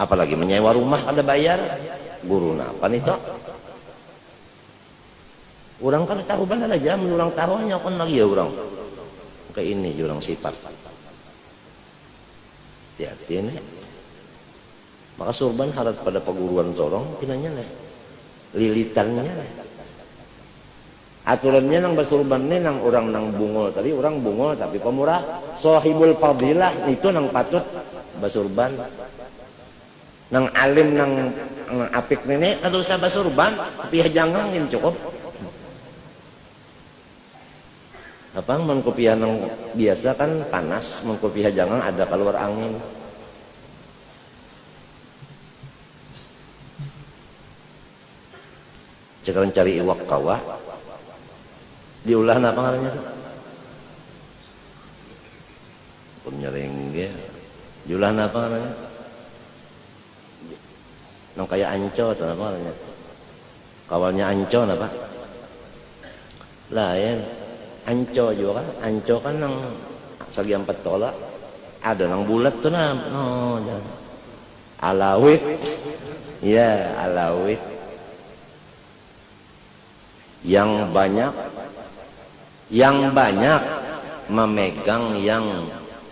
Apalagi menyewa rumah ada bayar. Guru apa nih toh? Orang kan tahu benar aja, orang tahunya kan lagi ya orang. Kayak ini orang sifat. Hati-hati nih. Maka surban harus pada peguruan sorong, pinanya nih. Lilitannya nih. Aturannya nang bersurban nih nang orang nang bungol tadi, orang bungol tapi pemurah. Sohibul fadilah itu nang patut bersurban. Nang alim nang apik nenek kada usah basurban tapi jangan cukup apa mengkopiah nang biasa kan panas, mengkopiah jangan ada keluar angin. Sekarang cari iwak kawah diulah apa namanya pun nyerengge diulah apa namanya nang kayak anco atau apa namanya kawalnya anco apa lain anco juga kan anco kan nang segi 4 tolak ada nang bulat tuh nah no, alawit ya alawit yang banyak memegang yang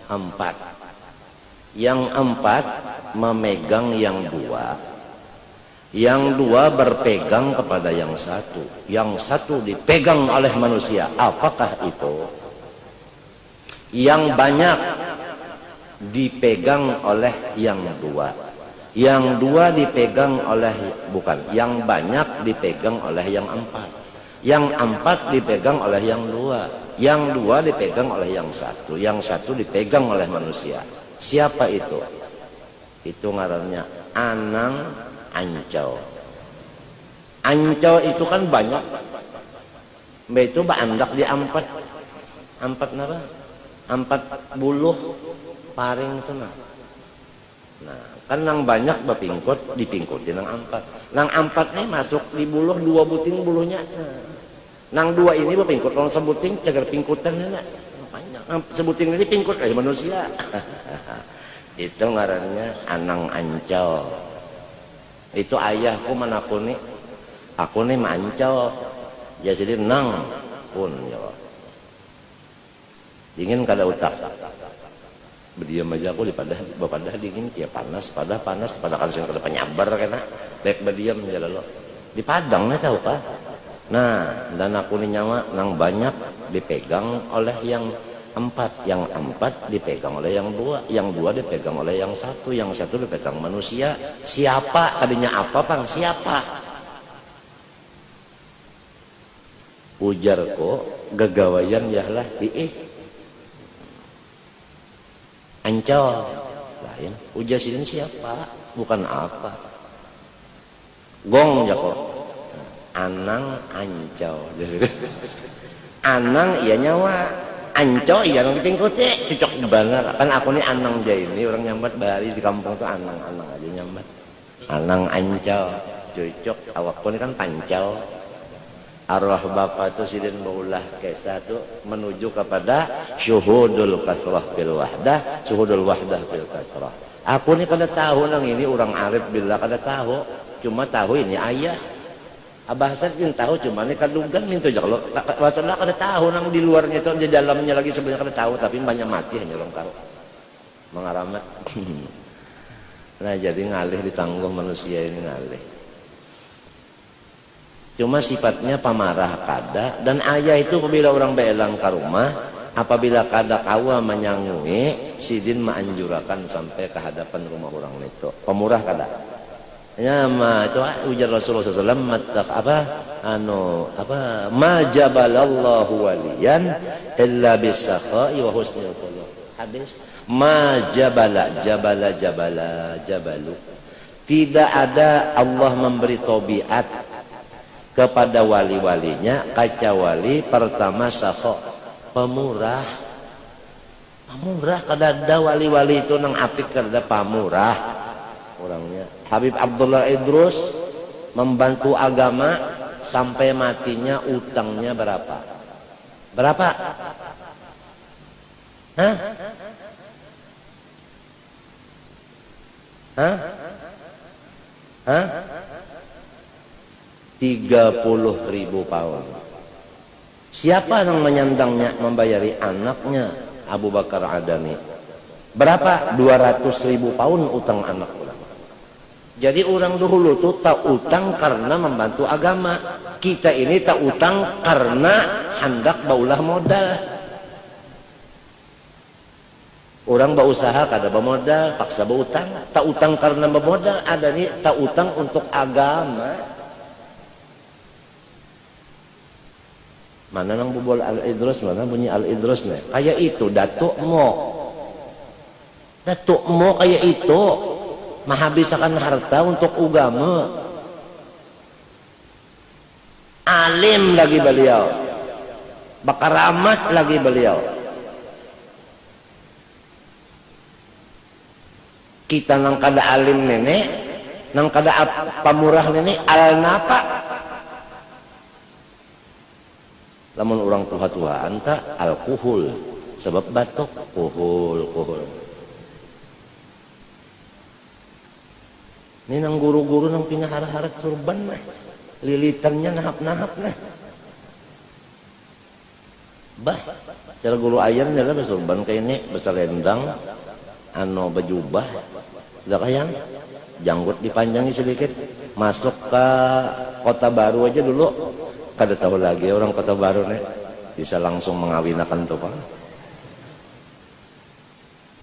4 memegang yang 2 yang 2 berpegang kepada yang 1 yang 1 dipegang oleh manusia. Apakah itu? Yang banyak dipegang oleh yang 2 yang 2 dipegang oleh bukan yang banyak dipegang oleh yang 4 yang 4 dipegang oleh yang 2 yang 2 dipegang oleh yang 1 yang 1 dipegang oleh manusia. Siapa itu? Itu ngarannya anang ancau. Ancau itu kan banyak. Mbak itu baandak di 4 napa? 4 buluh paring itu nah. Nah, kan nang banyak bapingkut dipingkutin nang 4. Nang 4 nih masuk di buluh 2 buting buluhnya. Nang 2 ini bapingkut kalau sebuting cagar pingkutan nah. Banyak. Sebuting ini pingkut kayak manusia. Itu ngarannya anang ancau. Itu ayahku manapun nih aku nih mancau ya jadi nang pun ya dingin kada utak berdiam aja aku dipadah dingin ya panas pada kan sing kada penyabar kena baik berdiam ya lo di padangnya tahu kah. Nah dan aku nih nyawa nang banyak dipegang oleh yang 4 yang 4 dipegang oleh yang 2 yang 2 dipegang oleh yang 1 yang 1 dipegang manusia. Siapa tadinya apa pang siapa ujarku gagawayan yahlah diik ancol lain ujar sidin siapa bukan apa gong jako anang ancol anang iya nyawa anco iya nang dipingkuti cocok banget kan aku nih anang jai ini orang nyambat bari di kampung tuh anang aja nyambat anang ancau cocok awakku ini kan pancau arwah bapak tuh sidin baulah kisah tuh menuju kepada syuhudul kasrah fil wahdah syuhudul wahdah fil kasrah. Aku nih kada tahu nang ini orang arif billah kada tahu cuma tahu ini ayah Abah Hasan tahu cuma nih kadugan minta jak lo masalah kada tahu nang di luarnya itu di dalamnya lagi sebenarnya kada tahu tapi banyak mati hanya orang tahu mengaramat. Nah jadi ngalih ditanggung manusia ini ngalih cuma sifatnya pamarah kada dan ayah itu apabila orang belang ke rumah apabila kada kawa menyangui sidin menganjurakan sampai ke hadapan rumah orang itu pemurah kada. Ya ma itu ujar Rasulullah SAW ma jabalallahu waliyan illa bisakha'i wa husnil khuluq. Hadis ma jabalu tidak ada Allah memberi tabiat kepada wali-walinya kecuali pertama sakha pemurah kada ada wali-wali itu nang apik kada pamurah orangnya. Habib Abdullah Idrus membantu agama sampai matinya utangnya berapa? Hah? Hah? 30.000 pound. Siapa yang menyandangnya, membayari anaknya? Abu Bakar Adani. Berapa? 200.000 pound utang anak orang. Jadi orang dahulu tuh tak utang karena membantu agama. Kita ini tak utang karena hendak baulah modal. Orang berusaha kada bermodal, paksa berutang. Tak utang karena bermodal, ada nih tak utang untuk agama. Mana nang bubol Al-Idrus, mana bunyi Al-Idrus nih? Kayak itu, Datuk Mo. Datuk Mo kayak itu. Menghabiskan harta untuk agama. Alim lagi beliau. Bakaramat lagi beliau. Kita nang kada alim nenek, nang kada pamurah nenek, al-napa. Lamun orang tua-tua anta alkohol, sebab batuk, kuhul. Ini nang guru-guru nang pinaharap surban mah, lilitannya nahap-nahap nah. Bah, cara guru ayam adalah bersurban kayak ini, berselendang, bejubah, udah kayang, janggut dipanjangi sedikit, masuk ke Kota Baru aja dulu, kada tahu lagi orang Kota Baru nih, bisa langsung mengawinakan tuh pak.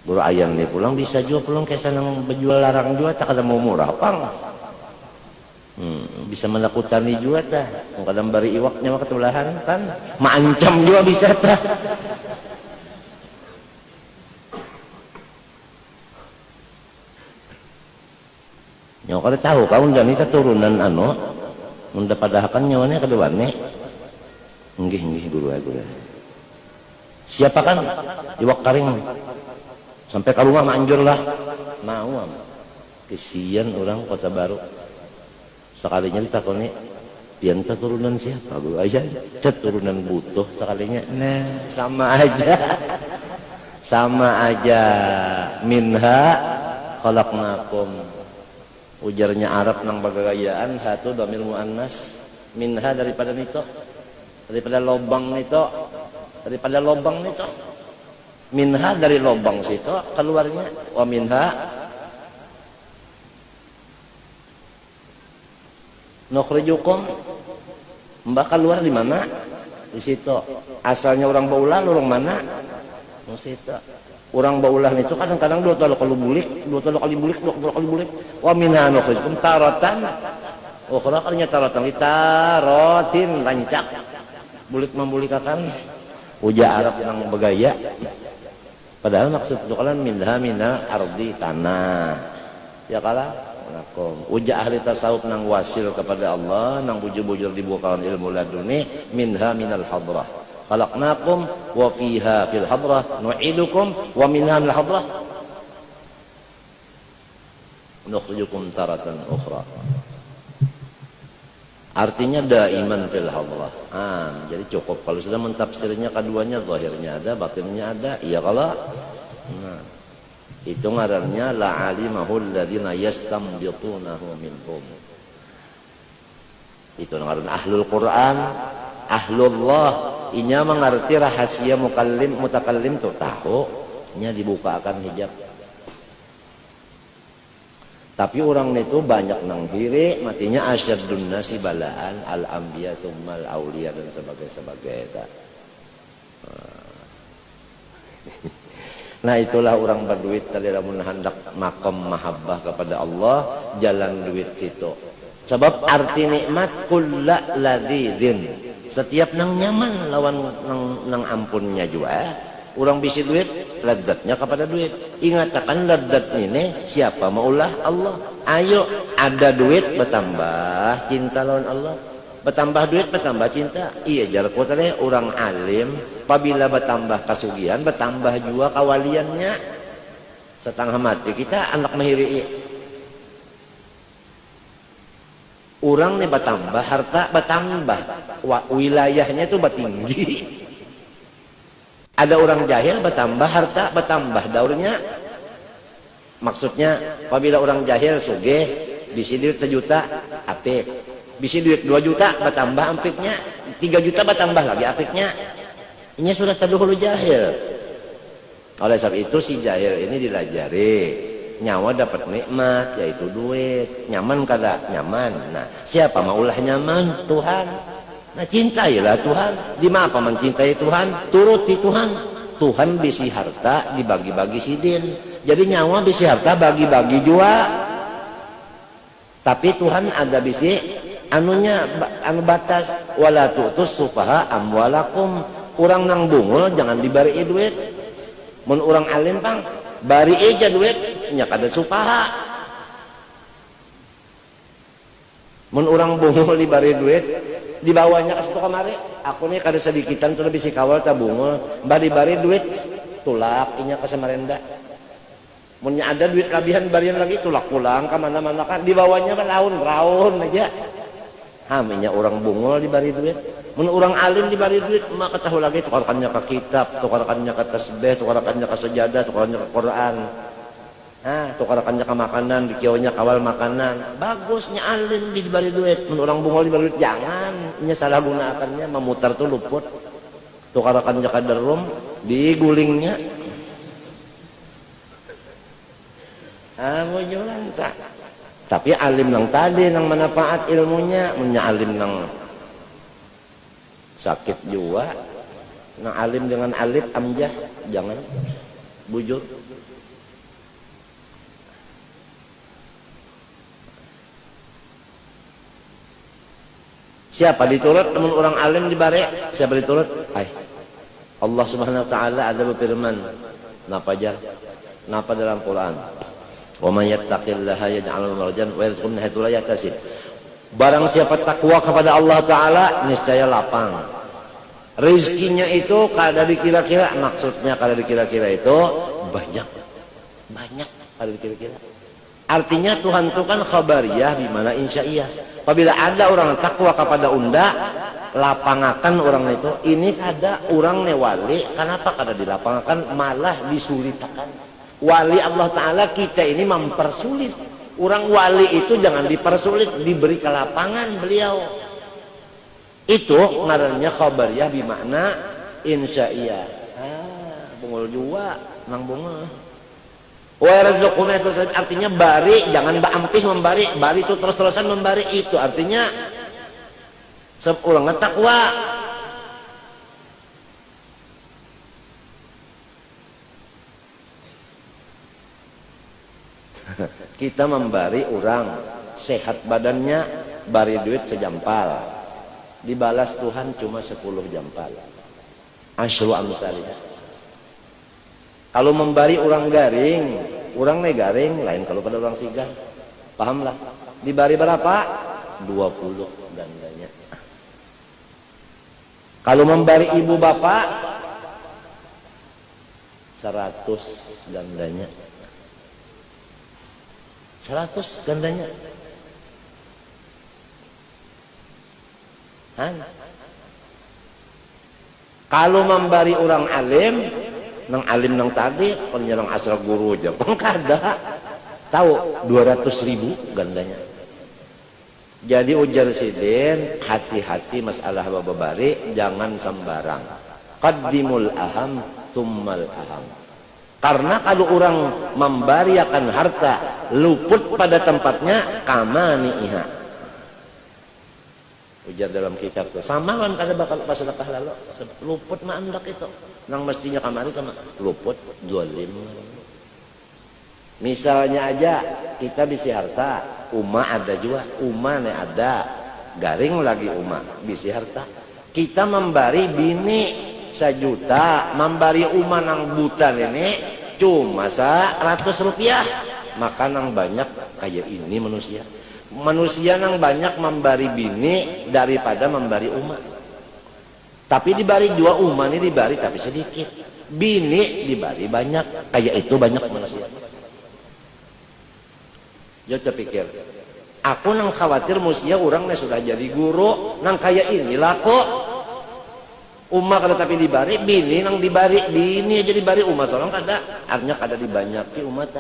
Guru ayam nih pulang bisa juga pulang kayak senang berjual larang juga, tak ada mau murah pang. Bisa menakutani juga dah, kadang bari iwaknya mah ketulahan kan, maancam juga bisa dah. Nyawa kada tahu kau dan itu turunan munda padahakan nyawanya kedua nih. Nggih guru. Siapa kan iwak karing sampai ke rumah manjur lah. Mau kesian orang Kota Baru. Sekalinya ditakoni, pian turunan siapa? Guru aja, turunan butuh sekalinya. Nah, sama aja. Minha khalaqnakum. Ujarnya Arab nang bagagayaan, hatu damir muannas. Minha daripada nito, daripada lobang nito, minha dari lobang situ keluarnya, wa minha nukhrijukum, mbak keluar di mana? Di situ. Asalnya orang Baulah, orang mana? Di situ. Orang Baulah itu kadang-kadang dua kali bulik. Wa minha nukhrijukum taratan. Ukhra kalinya taratan tarotin rancak. Bulik membulikakan uja Arab yang bergaya. Padahal maksud itu kalian minha ardi tanah. Ya kalah. Uja ahli tasawuf nang wasil kepada Allah, nang bujur-bujur dibukakan ilmu laduni, minha minal hadrah. Khalaqnakum wa fiha fil hadrah nu'idukum wa minha minal hadrah nukhrijukum taratan ukhra. Artinya daiman fil hadrah. Jadi cukup kalau sudah mentafsirnya keduanya, zahirnya ada, batinnya ada. Iya kalau itu ngarannya la alimahul ladzina yastambitunahu minhum. Itu ngaran ahlul Quran, ahlullah. Inya mengerti rahasia mutakallim tuh tahu, nya dibukakan hijab. Tapi orang itu banyak nang diri, matinya asyaddun nasi balaan al-anbiya tsummal auliya dan sebagainya. Nah itulah orang berduit tadi lamun hendak makom mahabbah kepada Allah, jalan duit situ. Sebab arti nikmat kulla ladzin. Setiap nang nyaman lawan nang ampunnya juga. Orang bisi duit, ladatnya kepada duit. Ingatakan ladat ini siapa maulah Allah. Ayo ada duit bertambah cinta lawan Allah. Bertambah duit bertambah cinta. Iya jar kota deh orang alim. Apabila bertambah kasugihan bertambah juga kawaliannya. Setengah mati kita anak mahiri. Orang nih bertambah harta bertambah. Wilayahnya itu bertinggi. Ada orang jahil bertambah harta bertambah daurnya. Maksudnya apabila orang jahil sugih bisi duit 1 juta apik, bisi duit 2 juta bertambah apiknya, 3 juta bertambah lagi apiknya. Ini sudah terdahulu jahil. Oleh sebab itu si jahil ini dilajari, nyawa dapat nikmat yaitu duit, nyaman kada nyaman. Nah siapa maulah nyaman? Tuhan. Nah cintailah Tuhan. Di mana apa mencintai Tuhan? Turuti Tuhan. Tuhan bisi harta dibagi-bagi sidin. Jadi nyawa bisi harta bagi-bagi jua. Tapi Tuhan ada bisi anunya, anu batas. Wala tu'tus sufaha amwalakum. Urang nang bungul jangan dibari duit. Mun urang alim pang bari aja duit nya kada supaha. Mun urang bungul dibari duit dibawanya ke situ kamari. Aku nih kada sedikitan sudah bisi kawal tabungul bari duit tulak inya ke Samarenda. Munnya ada duit kabihan barian lagi tulak pulang ke mana-mana kan dibawanya raun aja. Haminya orang bungul dibari duit. Mun orang alim dibari duit maka tahu lagi tukarkannya ke kitab, tukarkannya ke tasbih, tukarkannya ke sejadah, tukarkannya ke Quran. Tukarkannya ke makanan, dikiaunya kawal makanan. Bagusnya alim dibari duit. Mun orang bungul dibari duit jangan, nya salah gunakannya memutar tuh luput. Tukarkannya ke derum, digulingnya. Jualan tak. Tapi alim nang tadi nang manfaat ilmunya, munnya alim nang sakit jiwa, nang alim dengan alif amjah jangan bujur. Siapa diturut teman orang alim dibare? Siapa diturut? Allah Subhanahu wa taala ada berfirman, napa jar? Napa dalam Quran? Wa may yattaqillaha yaj'al lahu makhrajan wa yarzuqhu min haitsu la yahtasib. Barang siapa takwa kepada Allah taala niscaya lapang. Rezekinya itu kada dikira-kira, maksudnya kada dikira-kira itu banyak kada dikira-kira. Artinya Tuhan itu kan khabariyah bimana insya'iyah. Apabila ada orang takwa kepada unda, lapangakan orang itu. Ini kada orang newali, kenapa kada dilapangakan malah disulitakan. Wali Allah Ta'ala kita ini mempersulit. Orang wali itu jangan dipersulit, diberi kelapangan beliau. Itu ngarannya khabariyah bimakna insya'iyah. Bungul jua nang bungul. Wa yarzuquna itu artinya bari, jangan baampih membari. Bari itu terus-terusan membari, itu artinya seorang takwa. Kita membari orang sehat badannya, bari duit sejampal, dibalas Tuhan cuma 10 jampal. Asyru amsalnya. Kalau membari orang garing, orang garing lain kalau pada orang sigar, pahamlah. Dibari berapa? 20 gandanya. Kalau membari ibu bapak 100 gandanya. 100 gandanya. Kalau membari orang alim, nang alim nang tadi, penyerang asal guru aja, kada. Tahu 200.000 gandanya. Jadi ujar sidin, hati-hati masalah bababari, jangan sembarang. Qaddimul aham, tsummal aham. Karena kalau orang membariakan harta luput pada tempatnya, kamaniha. Ujar dalam kitab itu sama kan kada bakal masalah lalu luput mah andak itu. Nang mestinya kamari kama luput zalim. Misalnya aja kita bisi harta, uma ada juga, uma ne ada, garing lagi uma bisi harta. Kita membari bini 1 juta, membari uma nang buta ini cuma 100 rupiah, maka nang banyak kayak ini manusia. Manusia nang banyak membari bini daripada membari uma. Tapi dibari dua uma ini dibari tapi sedikit, bini dibari banyak, kayak itu banyak manusia. Yo terpikir, aku nang khawatir musia orang sudah jadi guru, nang kayak inilah kok. Umah kada tapi dibari, bini nang dibari, bini aja dibari, umah seorang kada, artinya kada dibanyaki umat.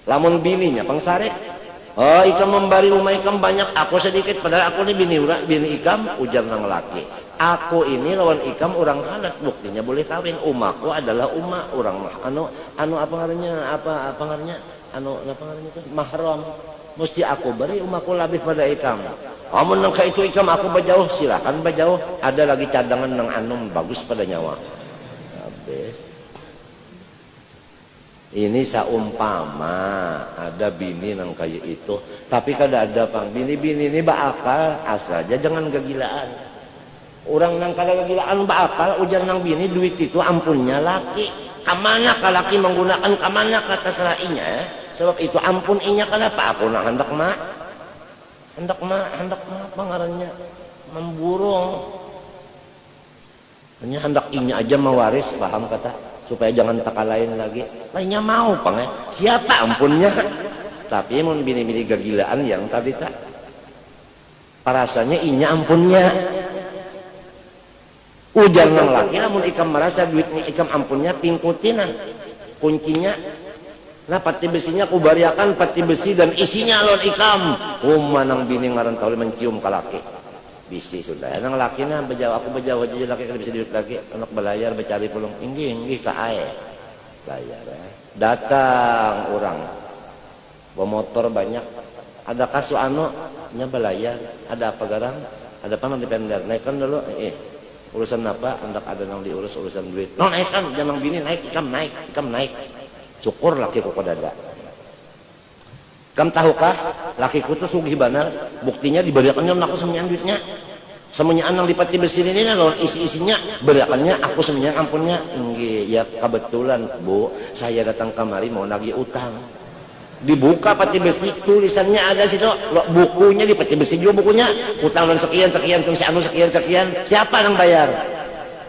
Lamun bininya pangsarek, Oh, ikam membari rumah ikam banyak, aku sedikit, padahal aku ini bini ikam, ujar nang laki. Aku ini lawan ikam orang halat, buktinya boleh kawin. Umaku adalah orang apa ngarannya itu mahram. Mesti aku beri umaku lebih pada ikam. Amun nang itu ikam aku bajauh, silakan bajauh. Ada lagi cadangan nang bagus pada nyawa. Habis. Ini saumpama ada bini nang kayak itu, tapi kada ada pang bini-bini ini bakal asal aja jangan kegilaan. Orang nang kada kegilaan bakal ujar nang bini duit itu ampunnya laki. Kamana ka laki menggunakan kamana kata serainya, sebab itu ampun inya kenapa aku nak hendak mak pangarannya memburung. Hanya hendak inya aja mewaris, paham kata? Supaya jangan taka lain lagi, lainnya mau pang siapa ampunnya. Tapi mun bini-bini gagilaan yang tadi tak parasanya inya ampunnya. Ujar nang laki namun ikam merasa duitnya ikam ampunnya pingkutinan kuncinya. Nah pati besinya kubariakan pati besi dan isinya lon ikam. Nang bini ngaran tahu mencium ke laki. Bisi sudah nang laki na aku bejawa aja laki kada bisa duit lagi anak belayar becari pulung inggi ka ae bayar datang orang bawa motor banyak ada kasu nya belayar ada apa garang ada apa nang dipender naikkan dulu urusan apa hendak ada nang diurus urusan duit naikkan jangan bini naik ikam naik syukur laki ku dada. Kam tahukah lakiku tuh sugih banar, buktinya diberikannya aku semuanya duitnya. Semuanya anang dipati besi ini lawan isi-isinya berikannya aku semuanya ampunnya. Nggih, ya kebetulan Bu, saya datang kemari mau nagih utang. Dibuka pati besi tulisannya ada situ, bukunya di pati besi juga bukunya. Utang dan sekian tung si anu sekian. Siapa yang bayar?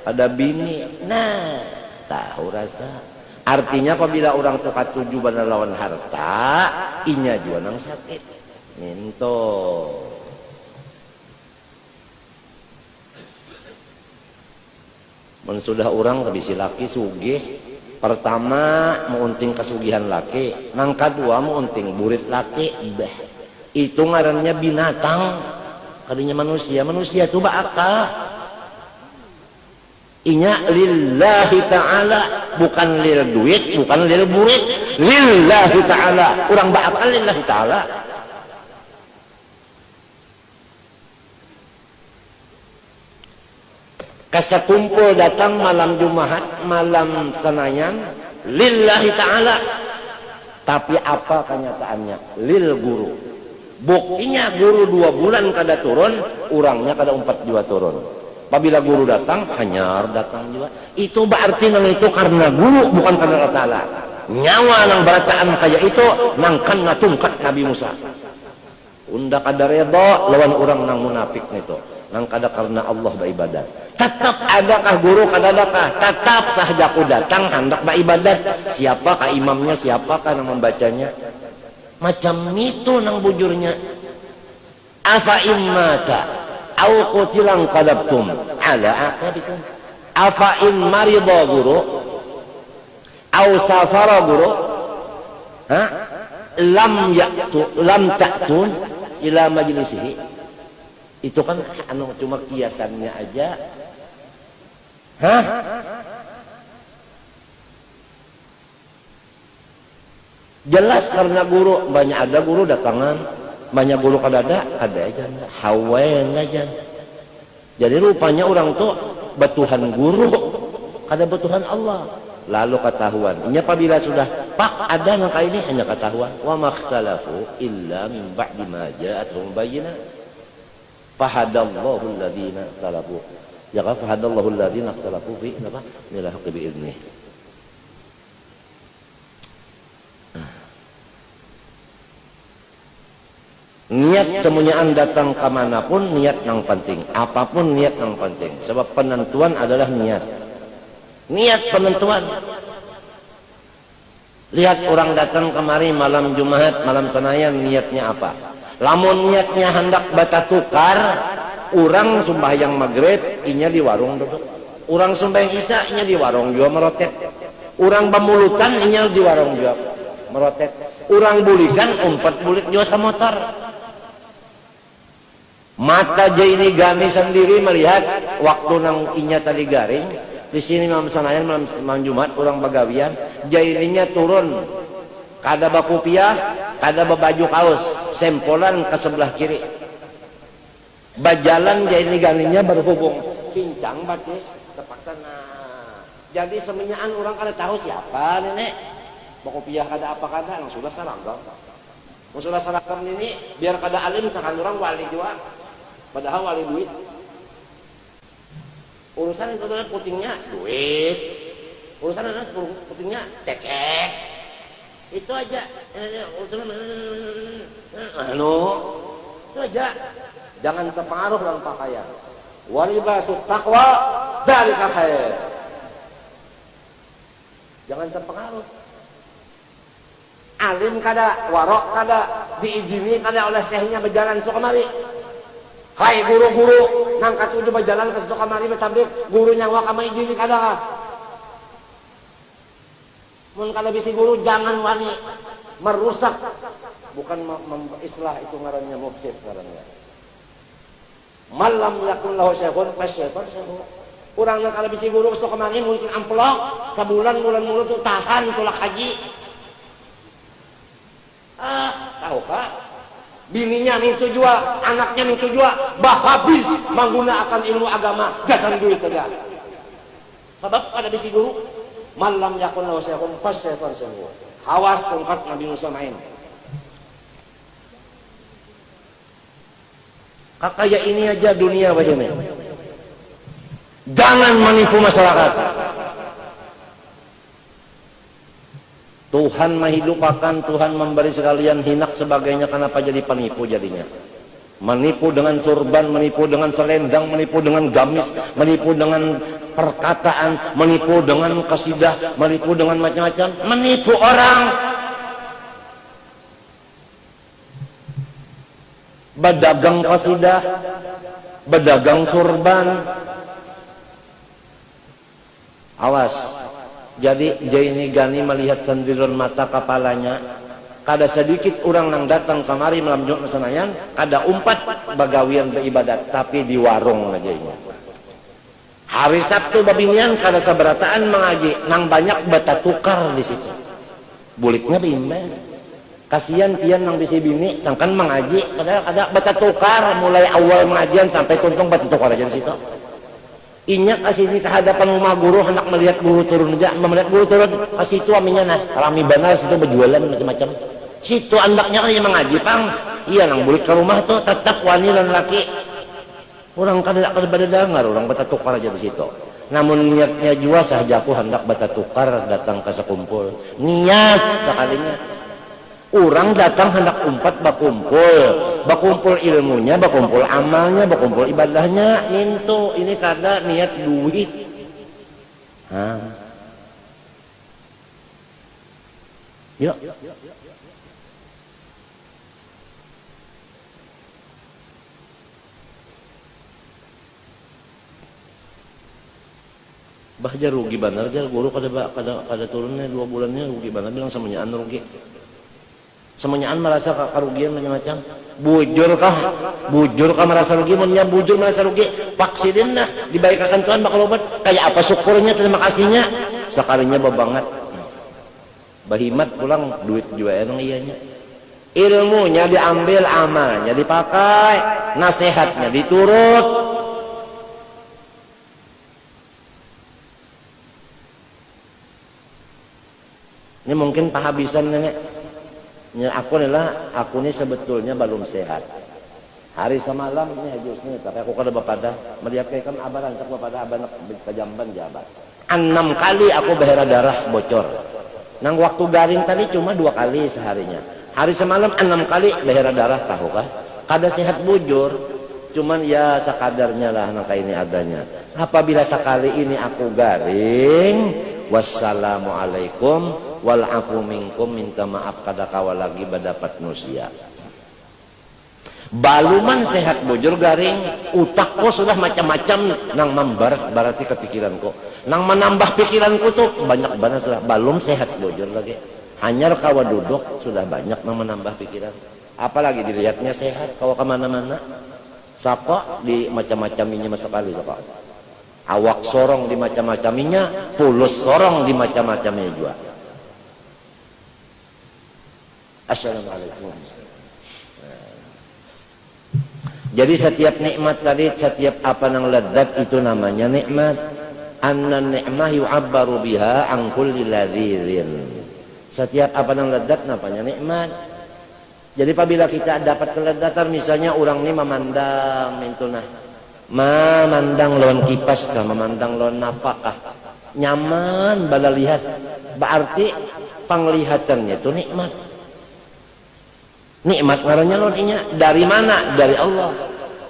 Ada bini. Nah, tahu rasa. Artinya apabila orang tuh katuju benar lawan harta, inya juga nang sakit. Minto. Men sudah orang kabisi laki sugih, pertama meunting kesugihan laki, nang kedua meunting burit laki, itu ngarannya binatang. Kadinya manusia tuh bakal. Inya lillahi ta'ala, bukan lil duit, bukan lil burit, lillahi ta'ala. Orang bakal lillahi ta'ala. Kasakumpul datang malam Jumat, malam Senayan, lillahi ta'ala. Tapi apa kenyataannya? Lil guru. Buktinya guru 2 bulan kada turun, orangnya kada 4 juga turun. Apabila guru datang, hanyar datang juga. Itu berarti nang itu karena guru, bukan karena Allah Ta'ala. Nyawa nang berataan kayak itu, nang kena tungkat Nabi Musa. Unda kada reda lawan orang nang munafik itu. Nang kada karena Allah beribadat. Tetap adakah guru kada adakah? Tetap sahajaku datang hendak beribadat. Siapakah imamnya, siapakah nang membacanya? Macam itu nang bujurnya. Afa immata au qutilang qadabtum ala aqabikum afa in marida guru au safara guru lam ta'tun ila majlisihi. Itu kan cuma kiasannya aja. Jelas karena guru banyak, ada guru datangan banyak guru kada ada aja hawen aja. Jadi rupanya orang tuh betuhan guru kada betuhan Allah. Lalu ketahuan ini apabila sudah pak ada nang ini hanya ketahuan wa makhtalafu illa min ba'di ma ja'atuhum bayyinah fahadallahu alladhina ikhtalafu ya kan fahadallahu alladhina ikhtalafu fi apa ila haqqi bi idnih. Niat semuanya datang kemanapun niat yang penting, apapun niat yang penting, sebab penentuan adalah niat penentuan. Lihat orang datang kemari malam Jumat, malam Senayan, niatnya apa? Lamun niatnya hendak bata tukar, orang sembahyang maghrib inya di warung duduk, orang sembahyang isya inya di warung juga merotet, orang bamulutan inya di warung juga merotet. Urang bulikan umpat bulik juasa motor. Mata Jaini Gani sendiri melihat waktu nang inya tadi garing di sini malam sanayan malam Jumat orang bagawian Jaininya turun kada bakupiah kada babaju kaos sempolan ke sebelah kiri bajalan Jaini Ganinya berhubung cincang batis terpaksa nah jadi semenyaan orang kada tahu siapa nenek bakupiah kada apa kada nang sudah saragam ini biar kada alim cakan orang wali juga padahal wali duit urusan itu adalah putingnya duit urusan adalah putingnya tekek itu aja urusan itu aja jangan terpengaruh dalam pakaian walibasut taqwa dzalika khair jangan terpengaruh alim kada warok kada diizini kada oleh syekhnya berjalan suka mari. Hai guru-guru nang katuju berjalan ke situ kamari bertablik guru nyawa kama izin kada mun kada bisi guru jangan wani merusak bukan islah itu ngarannya mufsid ngarannya malam yakun lahu syekhun fasyaiton syekhu urang nang kada bisi guru ke situ kamari mungkin amplok sabulan bulan mulu tuh tahan tulak haji tahu kah bininya mintu jua, anaknya mintu jua, habis menggunakan ilmu agama, gasan duit saja. Sebab ada bisi guru, malam yakun lahu syekhun fasyaiton syekhu. Awas tempat Nabi Musa main. Kayak ini aja dunia bagaimana? Jangan menipu masyarakat. Tuhan menghidupakan, Tuhan memberi sekalian hinak sebagainya, kenapa jadi penipu jadinya? Menipu dengan surban, menipu dengan selendang, menipu dengan gamis, menipu dengan perkataan, menipu dengan kasidah, menipu dengan macam-macam, menipu orang. Berdagang kasidah, berdagang surban. Awas. Jadi Jaini Gani melihat sendiran mata kepalanya kada sedikit orang nang datang kemari malam Jumat Senayan kada umpat bagawian beribadat tapi di warung aja ini hari Sabtu babinian kada sabarataan mengaji nang banyak bata tukar di situ buliknya bimbang kasihan pian nang bisi bini sangkan mengaji kada bata tukar mulai awal mengajian sampai tuntung bata tukar aja di situ inyak asini kehadapan rumah guru hendak melihat guru turun aja melihat guru turun ke situ aminnya nah rami banar situ berjualan macam-macam situ andaknya kan yang mengaji pang iya nang bulik ke rumah tuh tetap wanita dan laki orang kada dengar orang bata tukar aja di situ namun niatnya jua saja aku hendak bata tukar datang ke sekumpul niat sekalinya orang datang hendak umpat bakumpul ilmunya, bakumpul amalnya, bakumpul ibadahnya, mintu ini kada niat duit. Yuk. Bahja rugi benar aja guru kada turunnya 2 bulannya rugi benar bilang semuanya rugi. Semuanyaan merasa kerugian macam-macam bujur kah merasa rugi munnya bujur merasa rugi vaksin nah dibaikakan Tuhan bakal obat kayak apa syukurnya terima kasihnya sekalinya babangat bahimat pulang duit juga emang iyanya ilmunya diambil amalnya dipakai nasihatnya diturut ini mungkin pahabisan nenek ya aku ini sebetulnya belum sehat hari semalam ini hajusnya tapi aku kada bapada melihat kan abah rancak bapada abah nak kejamban jabat 6 kali aku berdarah darah bocor nang waktu garing tadi cuma 2 kali seharinya hari semalam 6 kali berdarah darah tahu kah kada sehat bujur cuman ya sekadarnya lah nang ini adanya apabila sekali ini aku garing wassalamualaikum walafu minkum minta maaf kada kawa lagi badapat nusia baluman sehat bujur garing utakku sudah macam-macam nang membarat berarti kepikiranku nang menambah pikiranku tuh banyak banget sudah balum sehat bujur lagi Hanyar kawa duduk sudah banyak menambah pikiran. Apalagi dilihatnya sehat kawa kemana-mana. Sapa di macam-macaminya sekali sapa. Awak sorong di macam-macaminya, pulus sorong di macam-macamnya juga. Assalamualaikum. Jadi setiap nikmat tadi, setiap apa yang lezat itu namanya nikmat. Anna ni'mah yu'abbaru biha an kulli ladzirin. Setiap apa yang lezat namanya nikmat. Jadi apabila kita dapat kelezatan, misalnya orang ini memandang itu nah, memandang lawan kipas kah, memandang lawan napakah, nyaman bala lihat, berarti penglihatannya itu nikmat. Nikmat ngarannya lawan inya dari mana? Dari Allah.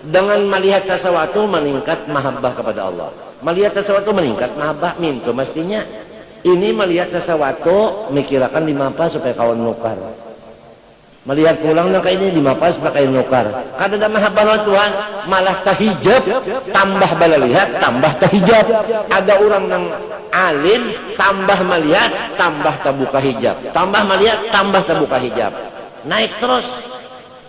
Dengan melihat sesuatu meningkat mahabbah kepada Allah. Melihat sesuatu meningkat mahabbah mintu mestinya. Ini melihat sesuatu mikirakan di mapa supaya kawan nukar. Melihat pulang nak ini di mapa supaya nukar. Kada ada mahabbah lawan Tuhan, malah tahijab, tambah bala lihat, tambah tahijab. Ada orang yang alim, tambah melihat, tambah terbuka hijab. Tambah melihat, tambah terbuka hijab. Naik terus.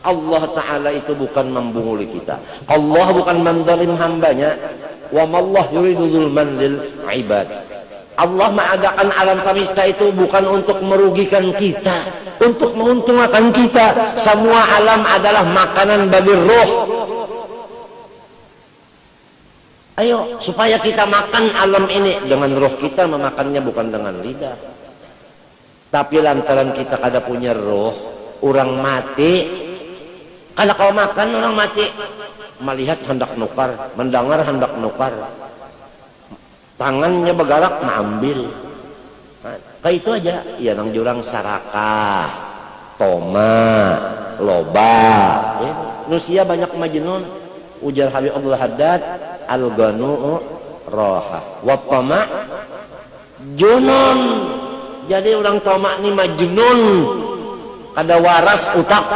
Allah Ta'ala itu bukan membunguli kita. Allah bukan menzalim hambanya. Wa mallah yuridu zulman lil ibad. Allah mengadakan alam semesta itu bukan untuk merugikan kita, untuk menguntungkan kita. Semua alam adalah makanan bagi roh. Ayo supaya kita makan alam ini dengan roh kita, memakannya bukan dengan lidah. Tapi lantaran kita kada punya roh, orang mati, kalau kau makan orang mati, melihat hendak nukar, mendengar hendak nukar, tangannya bergerak mengambil. Nah, kayak itu aja. Ya nang jurang sarakah, toma, loba. Nusia banyak majnun. Ujar Habib Abdul Haddad, al-ganu roha, wa toma junun. Jadi orang toma ini majnun, kada waras utak.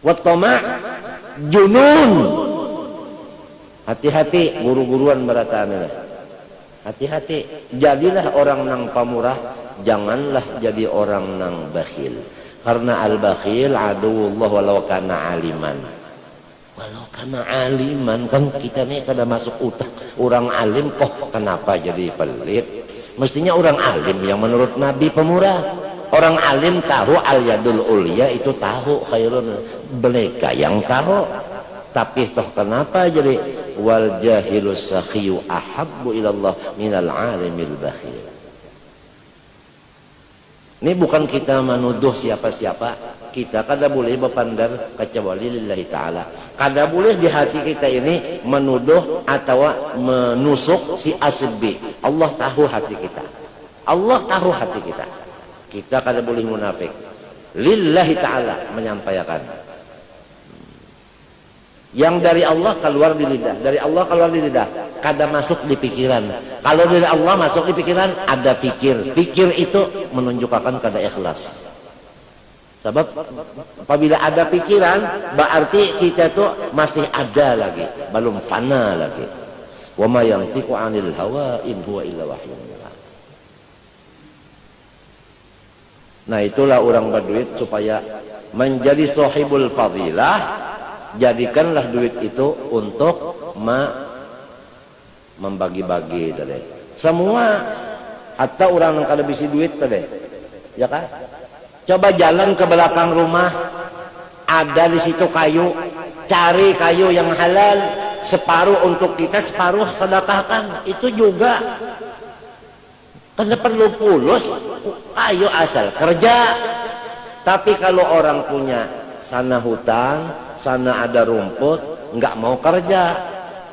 Wattama junun. Hati-hati guru-guruan berataan. Hati-hati, jadilah orang nang pamurah, janganlah jadi orang nang bakhil. Karena al-bakhil aduwullah walau kana aliman. Walau kana aliman, kan kita nih kada masuk utak. Orang alim kok kenapa jadi pelit? Mestinya orang alim yang menurut Nabi pemurah. Orang alim tahu al-yadul ulya itu tahu khairun, mereka yang tahu. Tapi toh kenapa jadi wal jahilus sakhiyu ahabbu ilallah minal alimil bakhil. Ini bukan kita menuduh siapa-siapa. Kita kada boleh berpandang kecuali lillahi ta'ala. Kada boleh di hati kita ini menuduh atau menusuk si asbi. Allah tahu hati kita. Allah tahu hati kita. Kita kada boleh munafik. Lillahi ta'ala menyampaikan. Yang dari Allah keluar di lidah, dari Allah keluar di lidah, kada masuk di pikiran. Kalau dari Allah masuk di pikiran, ada pikir. Pikir itu menunjukkan kada ikhlas. Sebab apabila ada pikiran, berarti kita itu masih ada lagi, belum fana lagi. Wa ma yantiqu 'anil hawa in huwa illa wahyun. Nah itulah orang berduit supaya menjadi sahibul fadilah. Jadikanlah duit itu untuk membagi-bagi tadi. Semua atau orang yang kada bisi duit tadi. Ya kan? Coba jalan ke belakang rumah, ada di situ kayu, cari kayu yang halal, separuh untuk kita, separuh sedekahkan. Itu juga kada perlu pulus, kayu asal kerja. Tapi kalau orang punya sana hutan, sana ada rumput, nggak mau kerja,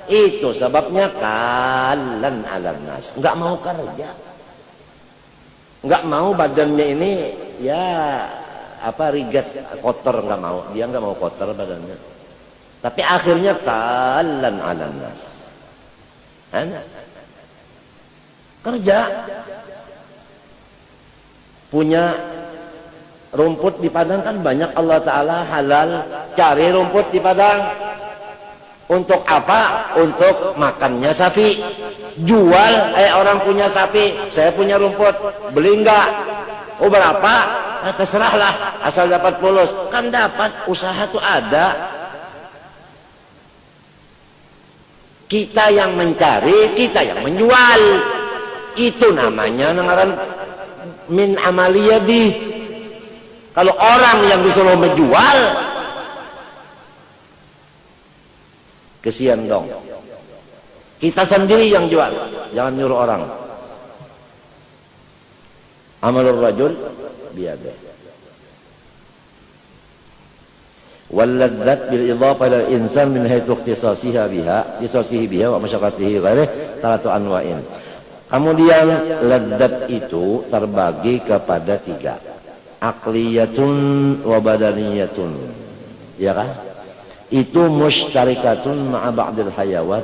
itu sebabnya kalan alam nas, nggak mau kerja, nggak mau badannya ini ya apa rigat kotor, nggak mau, dia nggak mau kotor badannya, tapi akhirnya kalan alam nas, kerja. Punya rumput di padang kan banyak, Allah Ta'ala halal, cari rumput di padang, Untuk apa? Untuk makannya sapi. Jual, orang punya sapi, saya punya rumput, beli enggak? Oh berapa? Terserahlah, asal dapat fulus. Kan dapat, usaha tuh ada. Kita yang mencari, kita yang menjual. Itu namanya ngaran min amaliyadi. Kalau orang yang disuruh menjual, kesian dong. Kita sendiri yang jual, jangan nyuruh orang. Amalur rajul biyadih. Walladzat bil idhafah ila insan min haythu ikhtisasihi biha wa masyaqqatihi ghairih salatu anwa'in. Kemudian ladzat itu terbagi kepada 3. Aqliyatun wa badaniyatun. Ya kan? Itu musytarikatun ma'a ba'dil hayawat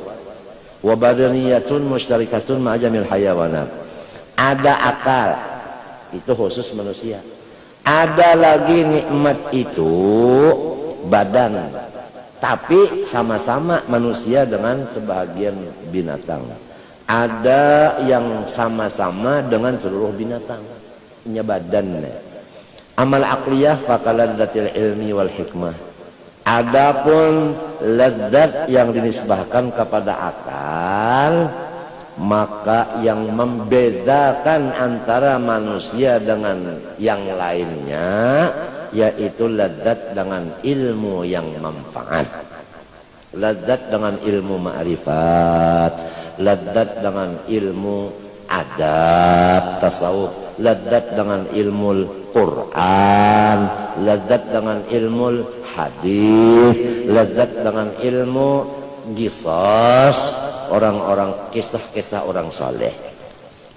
wa badaniyatun musytarikatun ma'a jamil hayawanat. Ada akal, itu khusus manusia. Ada lagi nikmat itu badan, tapi sama-sama manusia dengan sebahagian binatang. Ada yang sama-sama dengan seluruh binatang, punya badan. Amal aqliyah fakaladzatil ilmi wal hikmah. Adapun ladzat yang dinisbahkan kepada akal, maka yang membedakan antara manusia dengan yang lainnya yaitu ladzat dengan ilmu yang manfaat, ladzat dengan ilmu ma'rifat, ladzat dengan ilmu adab tasawuf, ladzat dengan ilmu Quran, ladzat dengan ilmu hadis, ladzat dengan ilmu qisas, orang-orang kisah-kisah orang saleh.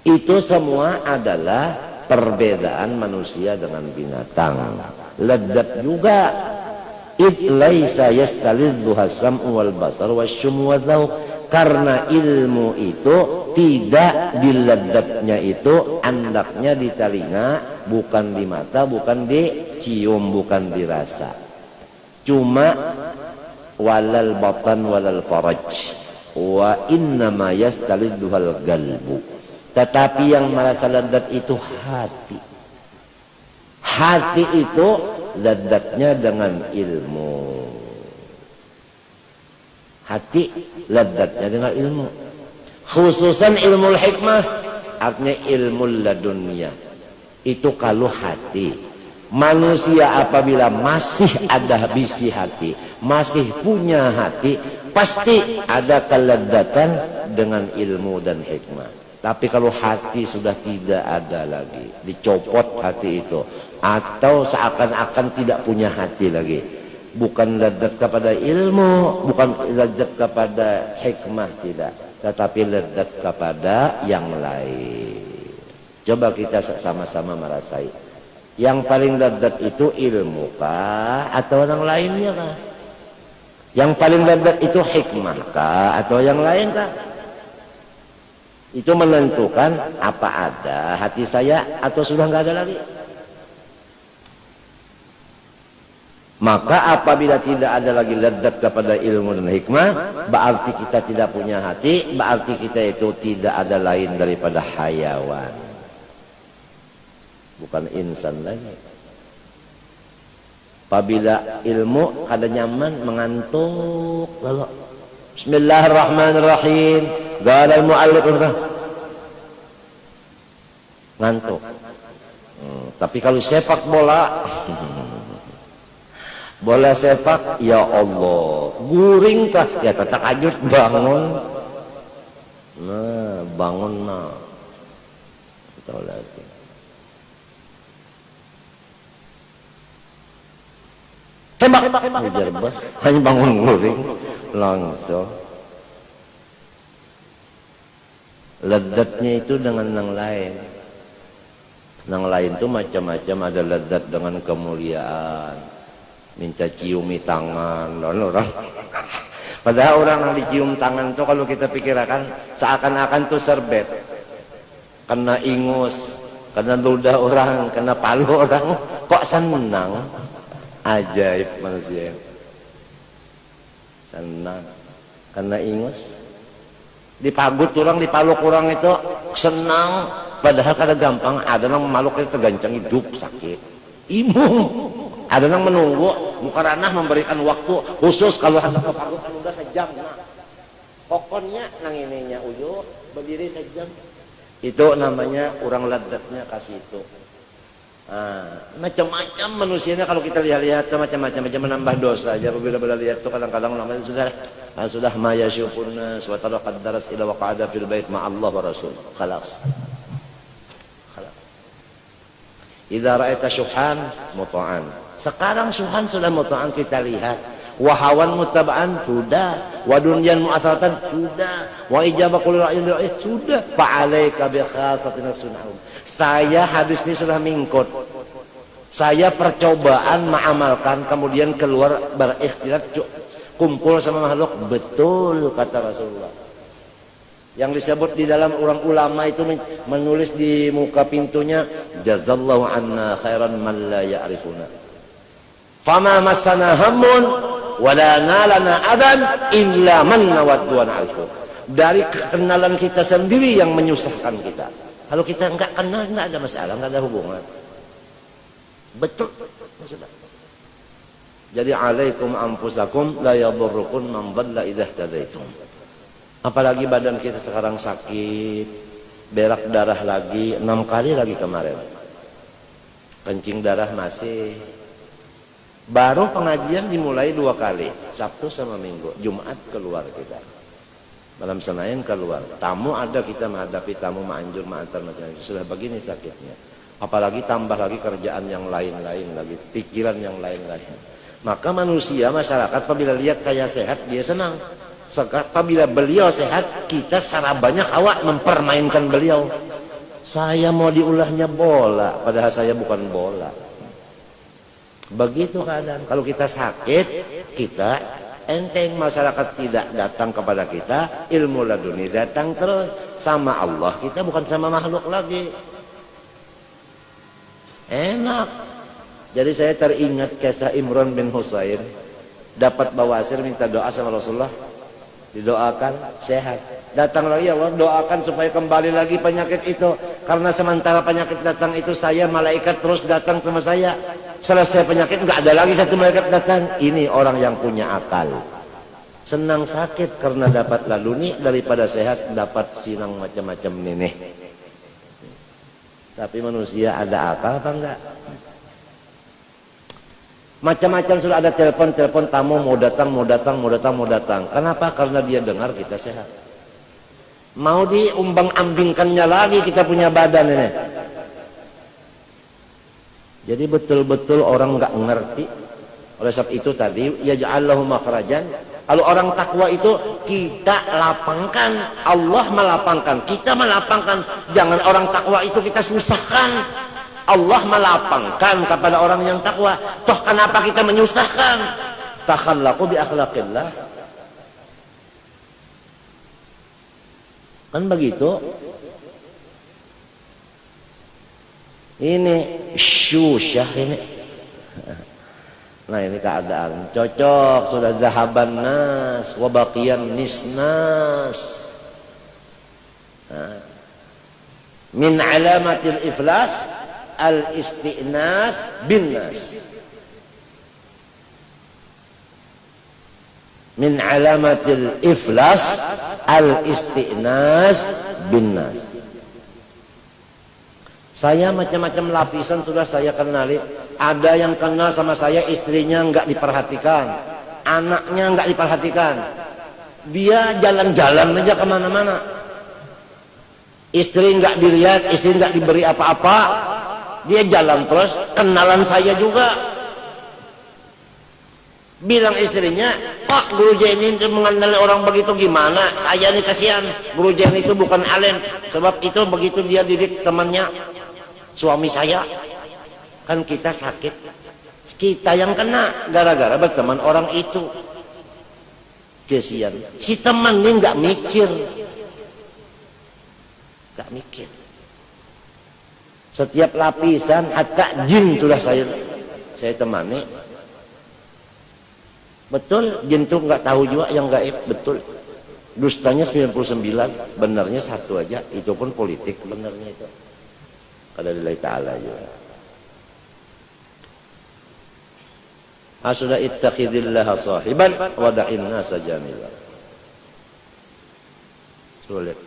Itu semua adalah perbedaan manusia dengan binatang. Ladzat juga id laisa yastalidzuha sam'u wal basar wasyum wa dzauq, karena ilmu itu tidak diladzatnya itu andaknya di telinga, bukan di mata, bukan dicium, bukan dirasa. Cuma walal batan walal faraj wa innama yastalidzuhal qalbu. Tetapi yang merasa ladzat itu hati. Hati itu ladzatnya dengan ilmu. Hati ladzatnya dengan ilmu. Khususan ilmu hikmah, artinya ilmu ladunia. Itu kalau hati. Manusia apabila masih ada bisi hati, masih punya hati, pasti ada keladzatan dengan ilmu dan hikmah. Tapi kalau hati sudah tidak ada lagi, dicopot hati itu, atau seakan-akan tidak punya hati lagi, bukan ladzat kepada ilmu, bukan ladzat kepada hikmah, tidak, tetapi ladzat kepada yang lain. Coba kita sama-sama merasai, yang paling ladzat itu ilmu kah atau yang lainnya kah? Yang paling ladzat itu hikmah kah atau yang lain kah? Itu menentukan apa ada hati saya atau sudah nggak ada lagi. Maka apabila tidak ada lagi ladzat kepada ilmu dan hikmah, berarti kita tidak punya hati, berarti kita itu tidak ada lain daripada hayawan, bukan insan lagi. Apabila ilmu kada nyaman, mengantuk lalu Bismillahirrahmanirrahim, qala al-mu'allif, ngantuk. Tapi kalau sepak bola bola sepak, ya Allah, guring kah? Ya tetap ajut bangun. Nah, bangun nah. Tahu lagi. Tembak. Ujar bos, hanya bangun guring langsung. Ladzatnya itu dengan yang lain. Yang lain itu macam-macam, ada ladzat dengan kemuliaan, minta ciumi tangan dan orang. Padahal orang yang dicium tangan itu kalau kita pikirkan seakan-akan tuh serbet, kena ingus, kena ludah orang, kena palu orang, kok senang. Ajaib manusia, senang. karena ingus. Dipagut kurang, dipaluk kurang itu senang, padahal kada gampang. Ada yang memaluk itu tergancang hidup sakit. Imum. Ada yang menunggu, mukaranah memberikan waktu khusus kalau hendak berpagut kan udah sejam. Nah, pokoknya nang ininya uyuh berdiri sejam. Itu namanya orang ladatnya kasih itu. Macam-macam manusianya kalau kita lihat-lihat macam-macam menambah dosa aja. Bila lihat tuh kadang-kadang namanya sudah maya syukurna wa talaqad daras ila waqa'ada fil bait ma Allah wa rasul. Khalas. Idza ra'aita syuhan muta'an. Sekarang syuhan sudah muta'an kita lihat. Wahawan mutaba'an sudah, wa dunyan mu'athatan sudah, wa ijabah kulli ra'yin sudah. Fa'alaika bi khasatin nafsunahum. Saya hadis ini sudah mingkot. Saya percobaan mengamalkan, kemudian keluar berikhtilat, kumpul sama makhluk. Betul kata Rasulullah. Yang disebut di dalam orang ulama itu menulis di muka pintunya, jazallahu anna khairan man la ya'rifuna. Fama massana hammun wala nalana adan illa man nawadduan alaikum. Dari kekenalan kita sendiri yang menyusahkan kita. Kalau kita enggak kenal, enggak ada masalah, enggak ada hubungan. Betul. Masalah. Jadi alaikum anfusakum la yadurrukum man dhalla idza ihtadaitum. Apalagi badan kita sekarang sakit, berak darah lagi 6 kali lagi kemarin. Kencing darah masih. Baru pengajian dimulai 2 kali, Sabtu sama Minggu. Jumat keluar kita. Malam Senin keluar. Tamu ada, kita menghadapi tamu, manjur, mantar macam-macam. Sudah begini sakitnya. Apalagi tambah lagi kerjaan yang lain-lain lagi, pikiran yang lain-lain. Maka manusia, masyarakat apabila lihat saya sehat, dia senang. Apabila beliau sehat, kita secara banyak awak mempermainkan beliau. Saya mau diulahnya bola, padahal saya bukan bola. Begitu keadaan. Kalau kita sakit, kita enteng, masyarakat tidak datang kepada kita, ilmu laduni datang terus. Sama Allah kita, bukan sama makhluk lagi. Enak. Jadi saya teringat kisah Imran bin Husain, dapat bawasir, minta doa sama Rasulullah, didoakan sehat. Datang lagi, ya Allah doakan supaya kembali lagi penyakit itu. Karena sementara penyakit datang itu, saya malaikat terus datang sama saya. Selesai penyakit nggak ada lagi satu malaikat datang. Ini orang yang punya akal. Senang sakit karena dapat laluni daripada sehat dapat sinang macam-macam nenek. Tapi manusia ada akal apa enggak? Macam-macam sudah ada telepon tamu mau datang. Kenapa? Karena dia dengar kita sehat. Mau diumbang-ambingkannya lagi kita punya badan ini. Jadi betul-betul orang nggak ngerti. Oleh sebab itu tadi yaj'allahu makhrajan. Kalau orang takwa itu kita lapangkan, Allah melapangkan, kita melapangkan. Jangan orang takwa itu kita susahkan. Allah melapangkan kepada orang yang takwa. Toh kenapa kita menyusahkan? Takhallaqu bi akhlaqillah. Kan begitu. Ini syusyah ini. Nah ini keadaan cocok, sudah zahaban nas wa baqiyan nisnas. Min alamatil iflas al isti'nas bin nas. Min alamatil iflas al isti'nas bin nas. Saya macam-macam lapisan sudah saya kenali. Ada yang kenal sama saya, istrinya nggak diperhatikan, anaknya nggak diperhatikan, dia jalan-jalan aja kemana-mana, istri nggak dilihat, istri nggak diberi apa-apa, dia jalan terus. Kenalan saya juga, bilang istrinya, Pak Guru Jaini itu mengenali orang begitu gimana? Saya nih kasihan, Guru Jaini itu bukan alim, sebab itu begitu dia didik temannya, suami saya. Kan kita sakit, kita yang kena gara-gara berteman orang itu. Kesian, si teman ini nggak mikir. Setiap lapisan, hatta jin sudah saya temani. Betul, jin itu nggak tahu juga yang gaib, betul. Dustanya 99, benarnya satu aja. Itu pun politik benarnya itu. Qala lillahi ta'ala juga. Sudah ittakhidillah sahiban wada'in nasa jamila. Sulit.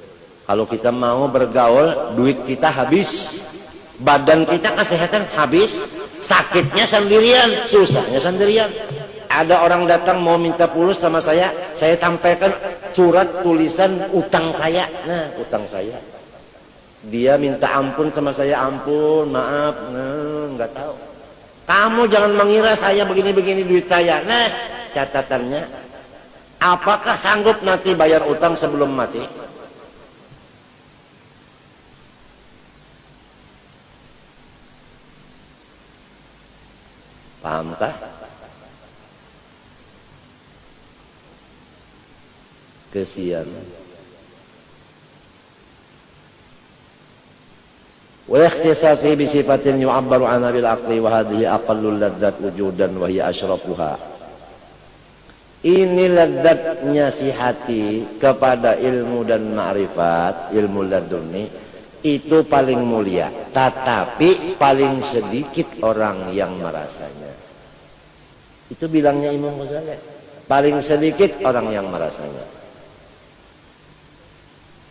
Kalau kita mau bergaul, duit kita habis, badan kita kesehatan habis, sakitnya sendirian, susahnya sendirian. Ada orang datang mau minta pulus sama saya tampaikan surat tulisan utang saya. Nah, utang saya. Dia minta ampun sama saya, ampun, maaf, nggak tahu. Kamu jangan mengira saya begini-begini duit saya. Nah, catatannya, apakah sanggup nanti bayar utang sebelum mati? Pahamkah? Kesian. Wa ikhtisasi bi sifatin yu'abbaru anha bil aqli wa hadhihi aqallul ladzat wujudan wa hiya asyrafuha. Ini ladzatnya si hati kepada ilmu dan ma'rifat, ilmu laduni itu paling mulia, tetapi paling sedikit orang yang merasanya. Itu bilangnya Imam Ghazali. Paling sedikit orang yang merasanya.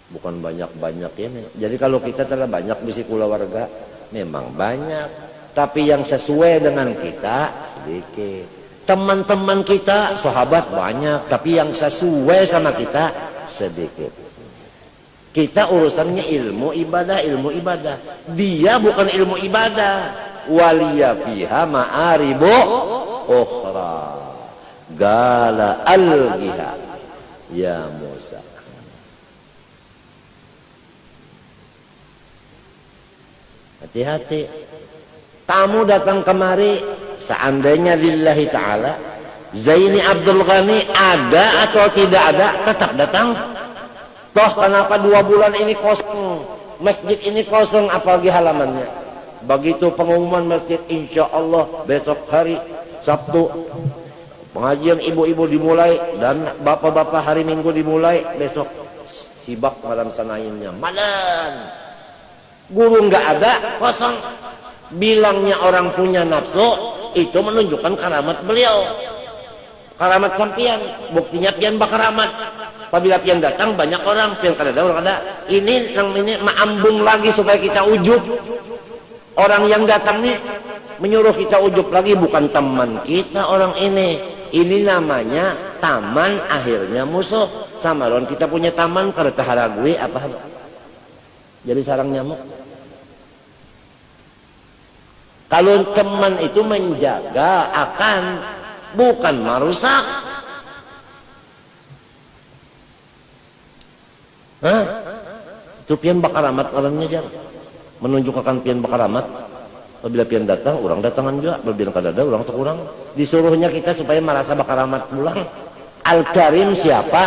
Bukan banyak-banyak ini. Jadi kalau kita telah banyak bisi keluarga, memang banyak. Tapi yang sesuai dengan kita sedikit. Teman-teman kita, sahabat banyak. Tapi yang sesuai sama kita sedikit. Kita urusannya ilmu ibadah, ilmu ibadah. Dia bukan ilmu ibadah. Waliya fiha ma'aribu ukhra. Gala al-giha. Ya Musa. Hati-hati. Tamu datang kemari, seandainya lillahi ta'ala, Zaini Abdul Ghani ada atau tidak ada, tetap datang. Toh kenapa 2 bulan ini kosong, masjid ini kosong, apalagi halamannya. Begitu pengumuman masjid, insya Allah besok hari Sabtu pengajian ibu-ibu dimulai dan bapak-bapak hari Minggu dimulai, besok sibak malam sanainnya malam. Guru nggak ada, kosong. Bilangnya orang punya nafsu, itu menunjukkan karamat beliau. Karamat sampian, buktinya pian bakaramat. Apabila pian datang banyak orang, pian kada ada orang ada. Ini yang ini maambung lagi supaya kita ujub. Orang yang datang nih menyuruh kita ujub lagi, bukan teman kita orang ini. Ini namanya taman akhirnya musuh. Sama lawan kita punya taman kada tahara gue apa? Jadi sarang nyamuk. Kalau teman itu menjaga akan, bukan merusak. Hah? Itu pian bakaramat orangnya jangan menunjukkan pian bakaramat. Apabila pian datang, orang datangan juga. Apabila kadada, orang tak kurang. Disuruhnya kita supaya merasa bakaramat pulang. Al-Karim siapa?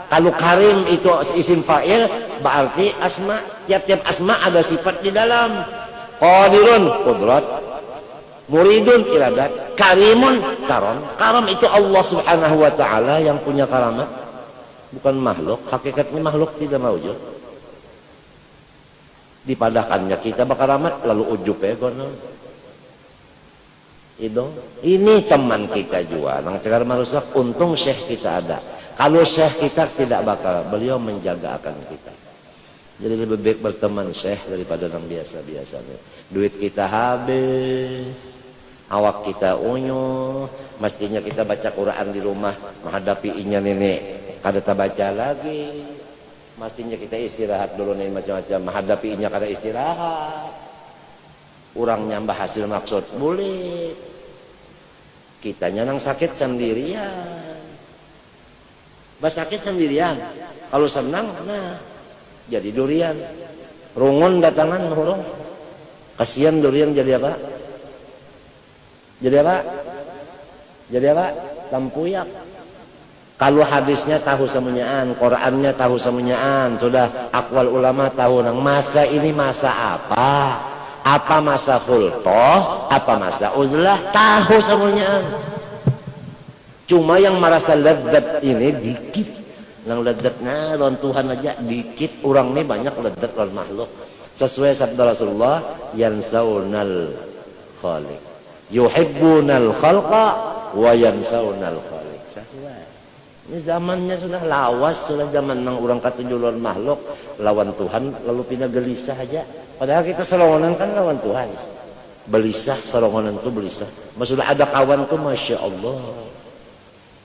Kalau Karim itu isim fa'il, berarti asma. Tiap-tiap asma ada sifat di dalam. Qadirun, qudrat. Muridun, iradat. Karimun, karam. Karam itu Allah subhanahu wa ta'ala yang punya karamat. Bukan makhluk. Hakikatnya makhluk tidak maujud. Dipadakannya kita bakaramat, lalu ujub ya gono. Ini teman kita juga. Nang tegar marusak, untung syekh kita ada. Kalau syekh kita tidak bakal, beliau menjaga akan kita. Jadi lebih baik berteman syekh daripada yang biasa-biasanya. Duit kita habis, awak kita unyu, mestinya kita baca Quran di rumah, menghadapi inya nenek, kada tak baca lagi. Mestinya kita istirahat dulu nih macam-macam, menghadapi inya kada istirahat. Orang nyambah hasil maksud, boleh. Kitanya nang sakit sendirian. Sakit sendirian. Kalau senang, nah. Jadi durian, rungun datangan hurung, kasihan durian jadi apa? Jadi apa? Jadi apa? Tempuyak. Kalau hadisnya tahu semuanyaan, Qurannya tahu semuanyaan, sudah akwal ulama tahu nang masa ini masa apa? Apa masa khultoh? Apa masa uzlah? Tahu semuanyaan. Cuma yang merasa lezat ini dikit. Nang ledatnya lawan Tuhan aja dikit, orang nih banyak ledat lawan makhluk. Sesuai sabda Rasulullah, yansaunal khaliq. Yuhibbunal khalqa wa yansaunal khaliq. Sesuai. Ini zamannya sudah lawas, sudah zaman nang orang katujuh lawan makhluk, lawan Tuhan lalu pindah gelisah aja. Padahal kita serongonan kan lawan Tuhan. Belisah, serongonan tuh belisah. Sudah ada kawan tuh Masya Allah.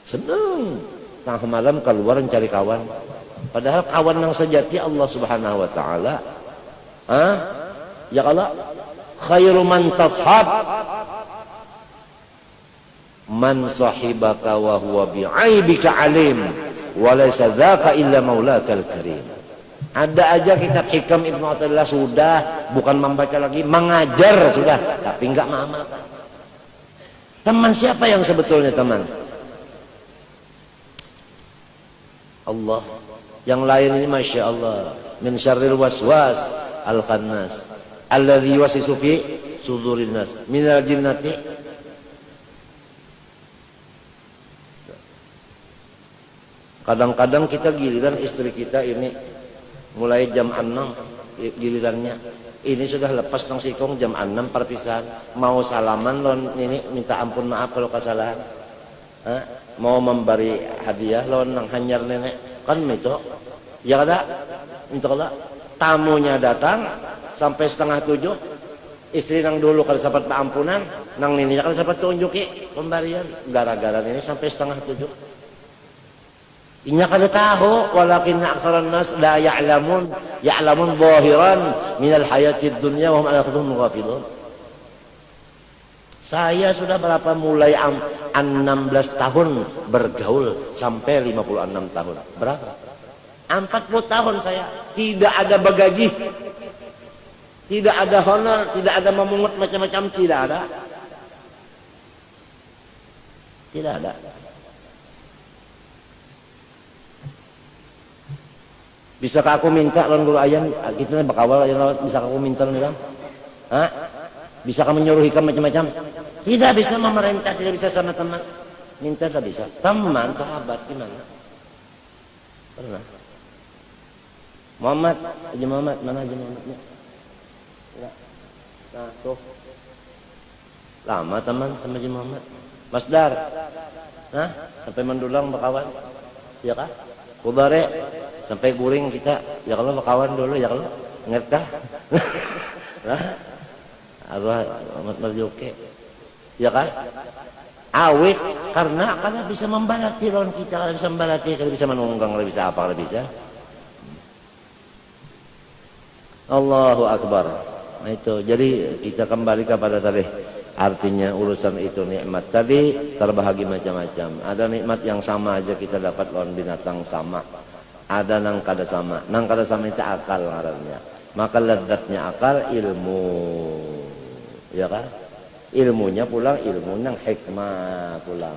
Seneng. Tengah malam keluar mencari kawan. Padahal kawan yang sejati Allah Subhanahu wa taala. Ya Allah, khairu man tashab man sahibaka wa huwa bi'aibika alim wa laysa dzaka illa maulakal karim. Ada aja kitab hikam Ibnu Athaillah sudah, bukan membaca lagi, mengajar sudah, tapi enggak mengamalkan. Teman siapa yang sebetulnya teman? Allah. Yang lain ini Masya Allah, min syarril waswas al-khannas alladzi yuwaswisu fi sudurin nas minal jinnati. Kadang-kadang kita giliran istri kita ini mulai jam 6 gilirannya. Ini sudah lepas nang sikong jam 6 perpisahan. Mau salaman lon ini minta ampun maaf kalau kesalahan. Mau memberi hadiah lon nang hanyar nenek. Kan itu. Ya kada? Minta kada. Tamunya datang sampai 6:30. Istri nang dulu kada sempat paampunan, nang nininya kada sempat tunjuki pemberian. Gara-gara ini sampai 6:30. Inya kada tahu, walakin aktsaran nas la ya'lamun zahiran minal hayatid dunya wa hum 'an akhirihim ghafilun. Saya sudah berapa mulai 16 tahun bergaul sampai 56 tahun. Berapa? 40 tahun saya tidak ada bagaji. Tidak ada honor, tidak ada memungut macam-macam, tidak ada. Tidak ada. Bisakah aku minta lawan guru ayam kita bakawal yang lawat, bisa aku minta lawan? Bisa kamu menyuruh hikam macam-macam? Tidak bisa memerintah, tidak bisa sama teman. Minta tak bisa. Teman, sahabat gimana? Pernah. Muhammad, Haji Muhammad, mana Haji Muhammadnya? Nah, tuh. Lama teman sama Haji Muhammad. Mas Dar. Sampai mendulang bakawan. Ya kah? Kubare sampai guring kita, ya kalau kawan dulu ya kalau ngerti nah arwah Ahmad Marjoke ya kan awet karena bisa membalati lawan kita, karena bisa membalati, karena bisa menunggang, karena bisa apa, karena bisa Allahu Akbar. Nah itu, jadi kita kembali kepada tadi artinya urusan itu nikmat tadi terbahagi macam-macam. Ada nikmat yang sama aja kita dapat lawan binatang sama. Ada nang kada sama. Nang kada sama itu akal ngarannya. Maka ledatnya akal ilmu. Ya kan? Ilmunya pulang ilmu nang hikmah pulang.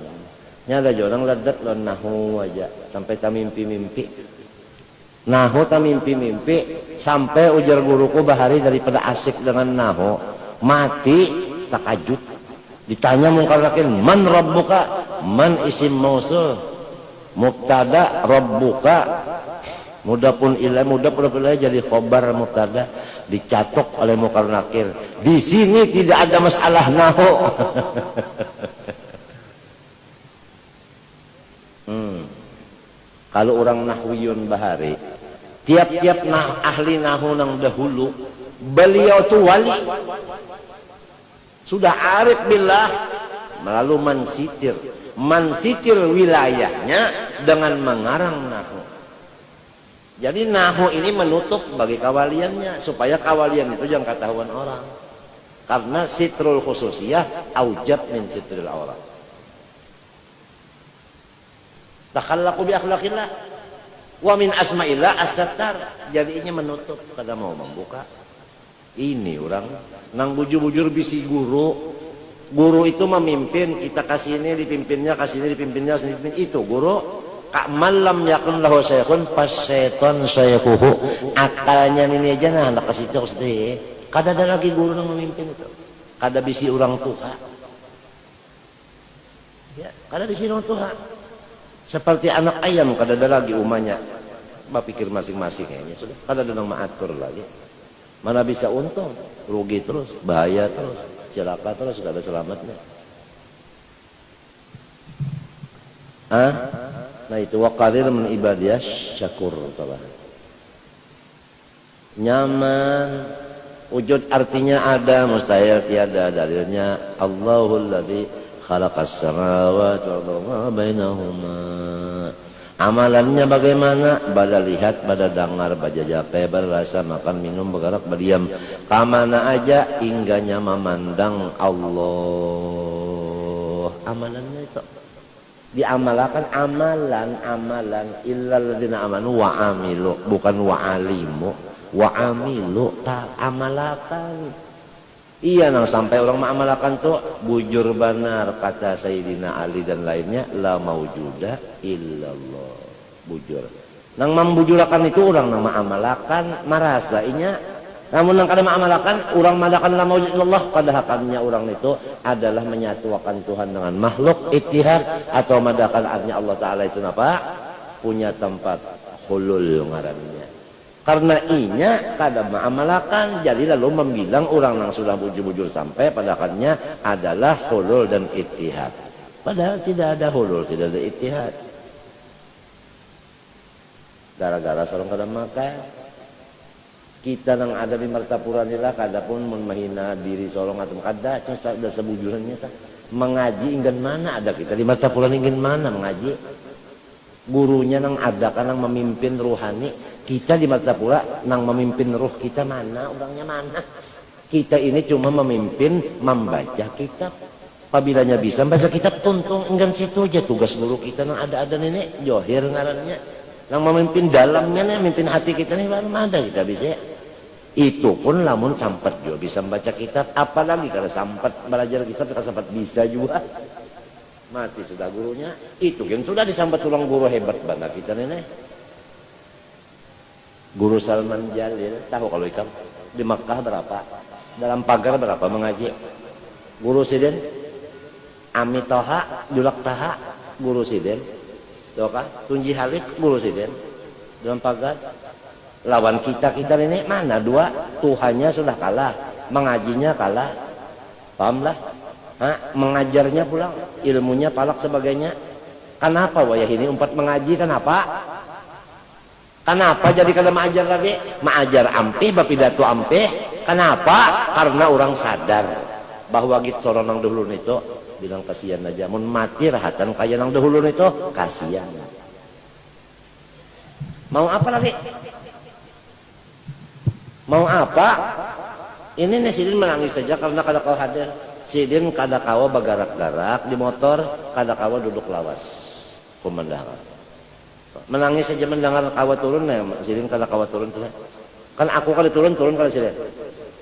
Nya ada orang ledat lawan nahu aja sampai tak mimpi-mimpi. Nahu tak mimpi-mimpi sampai ujar guruku bahari daripada asik dengan nahu mati takajud. Ditanya mungkar nakir, man rabbuka? Man isim mausul, mubtada rabbuka, mudah pun jadi khobar mubtada, dicatok oleh mungkar nakir. Di sini tidak ada masalah nahu. Kalau orang nahwiyun bahari, tiap-tiap ahli nahu nang dahulu, beliau tuh wali. Sudah arif billah, lalu mensitir wilayahnya dengan mengarang nahu. Jadi nahu ini menutup bagi kawaliannya, supaya kawalian itu jangan ketahuan orang. Karena sitrul khususiyah aujab min sitril aurat. Takhallaku bi akhlaqillah wa min asma'illah as-sattar. Jadi ini menutup, kada mau membuka. Ini orang nang bujur-bujur bisi guru itu memimpin, kita kasih ini dipimpinnya, kasih ini dipimpinnya, dipimpin itu guru. Kak malam yakun lahu syekhun pas seton syekhuhu. Akalnya ini aja nah anak kasih itu kada ada lagi guru yang memimpin itu. Kada bisi orang tua. Ya, kada bisi orang tua. Seperti anak ayam kada ada lagi umahnya. Bapikir masing-masing kayaknya sudah. Kada ada nang maatur lagi. Mana bisa untung, rugi terus, bahaya terus, celaka terus, kada selamatnya. Nah itu waqadir min ibadiyah syakur telah. Nyaman, wujud artinya ada, mustahil tiada. Dalilnya Allahul ladzi khalaqas samawati wal arda bainahuma. Amalannya bagaimana? Pada lihat, pada dengar, pada jape, berrasa, makan, minum, bergerak, berdiam. Kamana aja hingganya memandang Allah. Amalannya itu diamalkan, amalan illal ladzina amanu wa amilu, bukan wa alimu. Wa amilu tak amalakan. Iya nang sampai orang mengamalkan tuh bujur benar kata Sayyidina Ali dan lainnya la maujuda illallah. Bujur nang membujurakan itu orang nang mengamalkan merasa inya, namun nang kada mengamalkan orang madakan la maujud illallah, pada hakikatnya orang itu adalah menyatukan Tuhan dengan makhluk ittihad, atau madakan artinya Allah Ta'ala itu apa? Punya tempat hulul ngarannya. Karena inya kada mengamalkan, jadi lalu membilang orang yang sudah bujur-bujur sampai pada akhirnya adalah hulul dan ittihad. Padahal tidak ada hulul, tidak ada ittihad. Gara-gara seorang kada makan, kita yang ada di Martapura inilah kada pun menghina diri seorang atau kada, cuma ada sebujurannya tak. Mengaji ingin mana ada kita di Martapura ingin mana mengaji? Gurunya nang ada kan nang memimpin ruhani, kita di Martapura nang memimpin ruh kita mana, orangnya mana? Kita ini cuma memimpin membaca kitab. Apabila bisa membaca kitab, tuntung enggan situ aja tugas guru kita nang ada nenek Johir ngarannya. Nang memimpin dalamnya nih, memimpin hati kita nih baru ada kita bisa. Itu pun lamun sampat juga bisa membaca kitab, apalagi kalau sampat belajar kitab kita sampat bisa juga. Mati sudah gurunya, itu yang sudah disambat tulang guru hebat banget kita nenek. Guru Salman Jalil, tahu kalau ikam di Makkah berapa? Dalam pagar berapa mengaji? Guru Siden, Ami Toha, Julak Taha, Guru Siden, Toka, Tunji Halid, Guru Siden, dalam pagar. Lawan kita nenek mana dua? Tuhannya sudah kalah, mengajinya kalah, pahamlah. Mengajarnya pulang, ilmunya palak sebagainya. Kenapa wayah ini umpat mengaji? Kenapa? Kenapa jadi kada mengajar lagi? Mengajar ampih, bapidato ampih. Kenapa? Karena orang sadar bahwa gitu seorang nang dahulu itu bilang kasihan aja. Mun mati rahatan kaya nang dahulu itu kasihan. Mau apa lagi? Mau apa? Ini Sidin menangis saja karena kada kau hadir. Sidin kada kawa bagarak-garak di motor, kada kawa duduk lawas pemandangan. Menangis saja mendengar kawa turun, nah Sidin kada kawa turun tuh. Kan aku kali turun kali Sidin.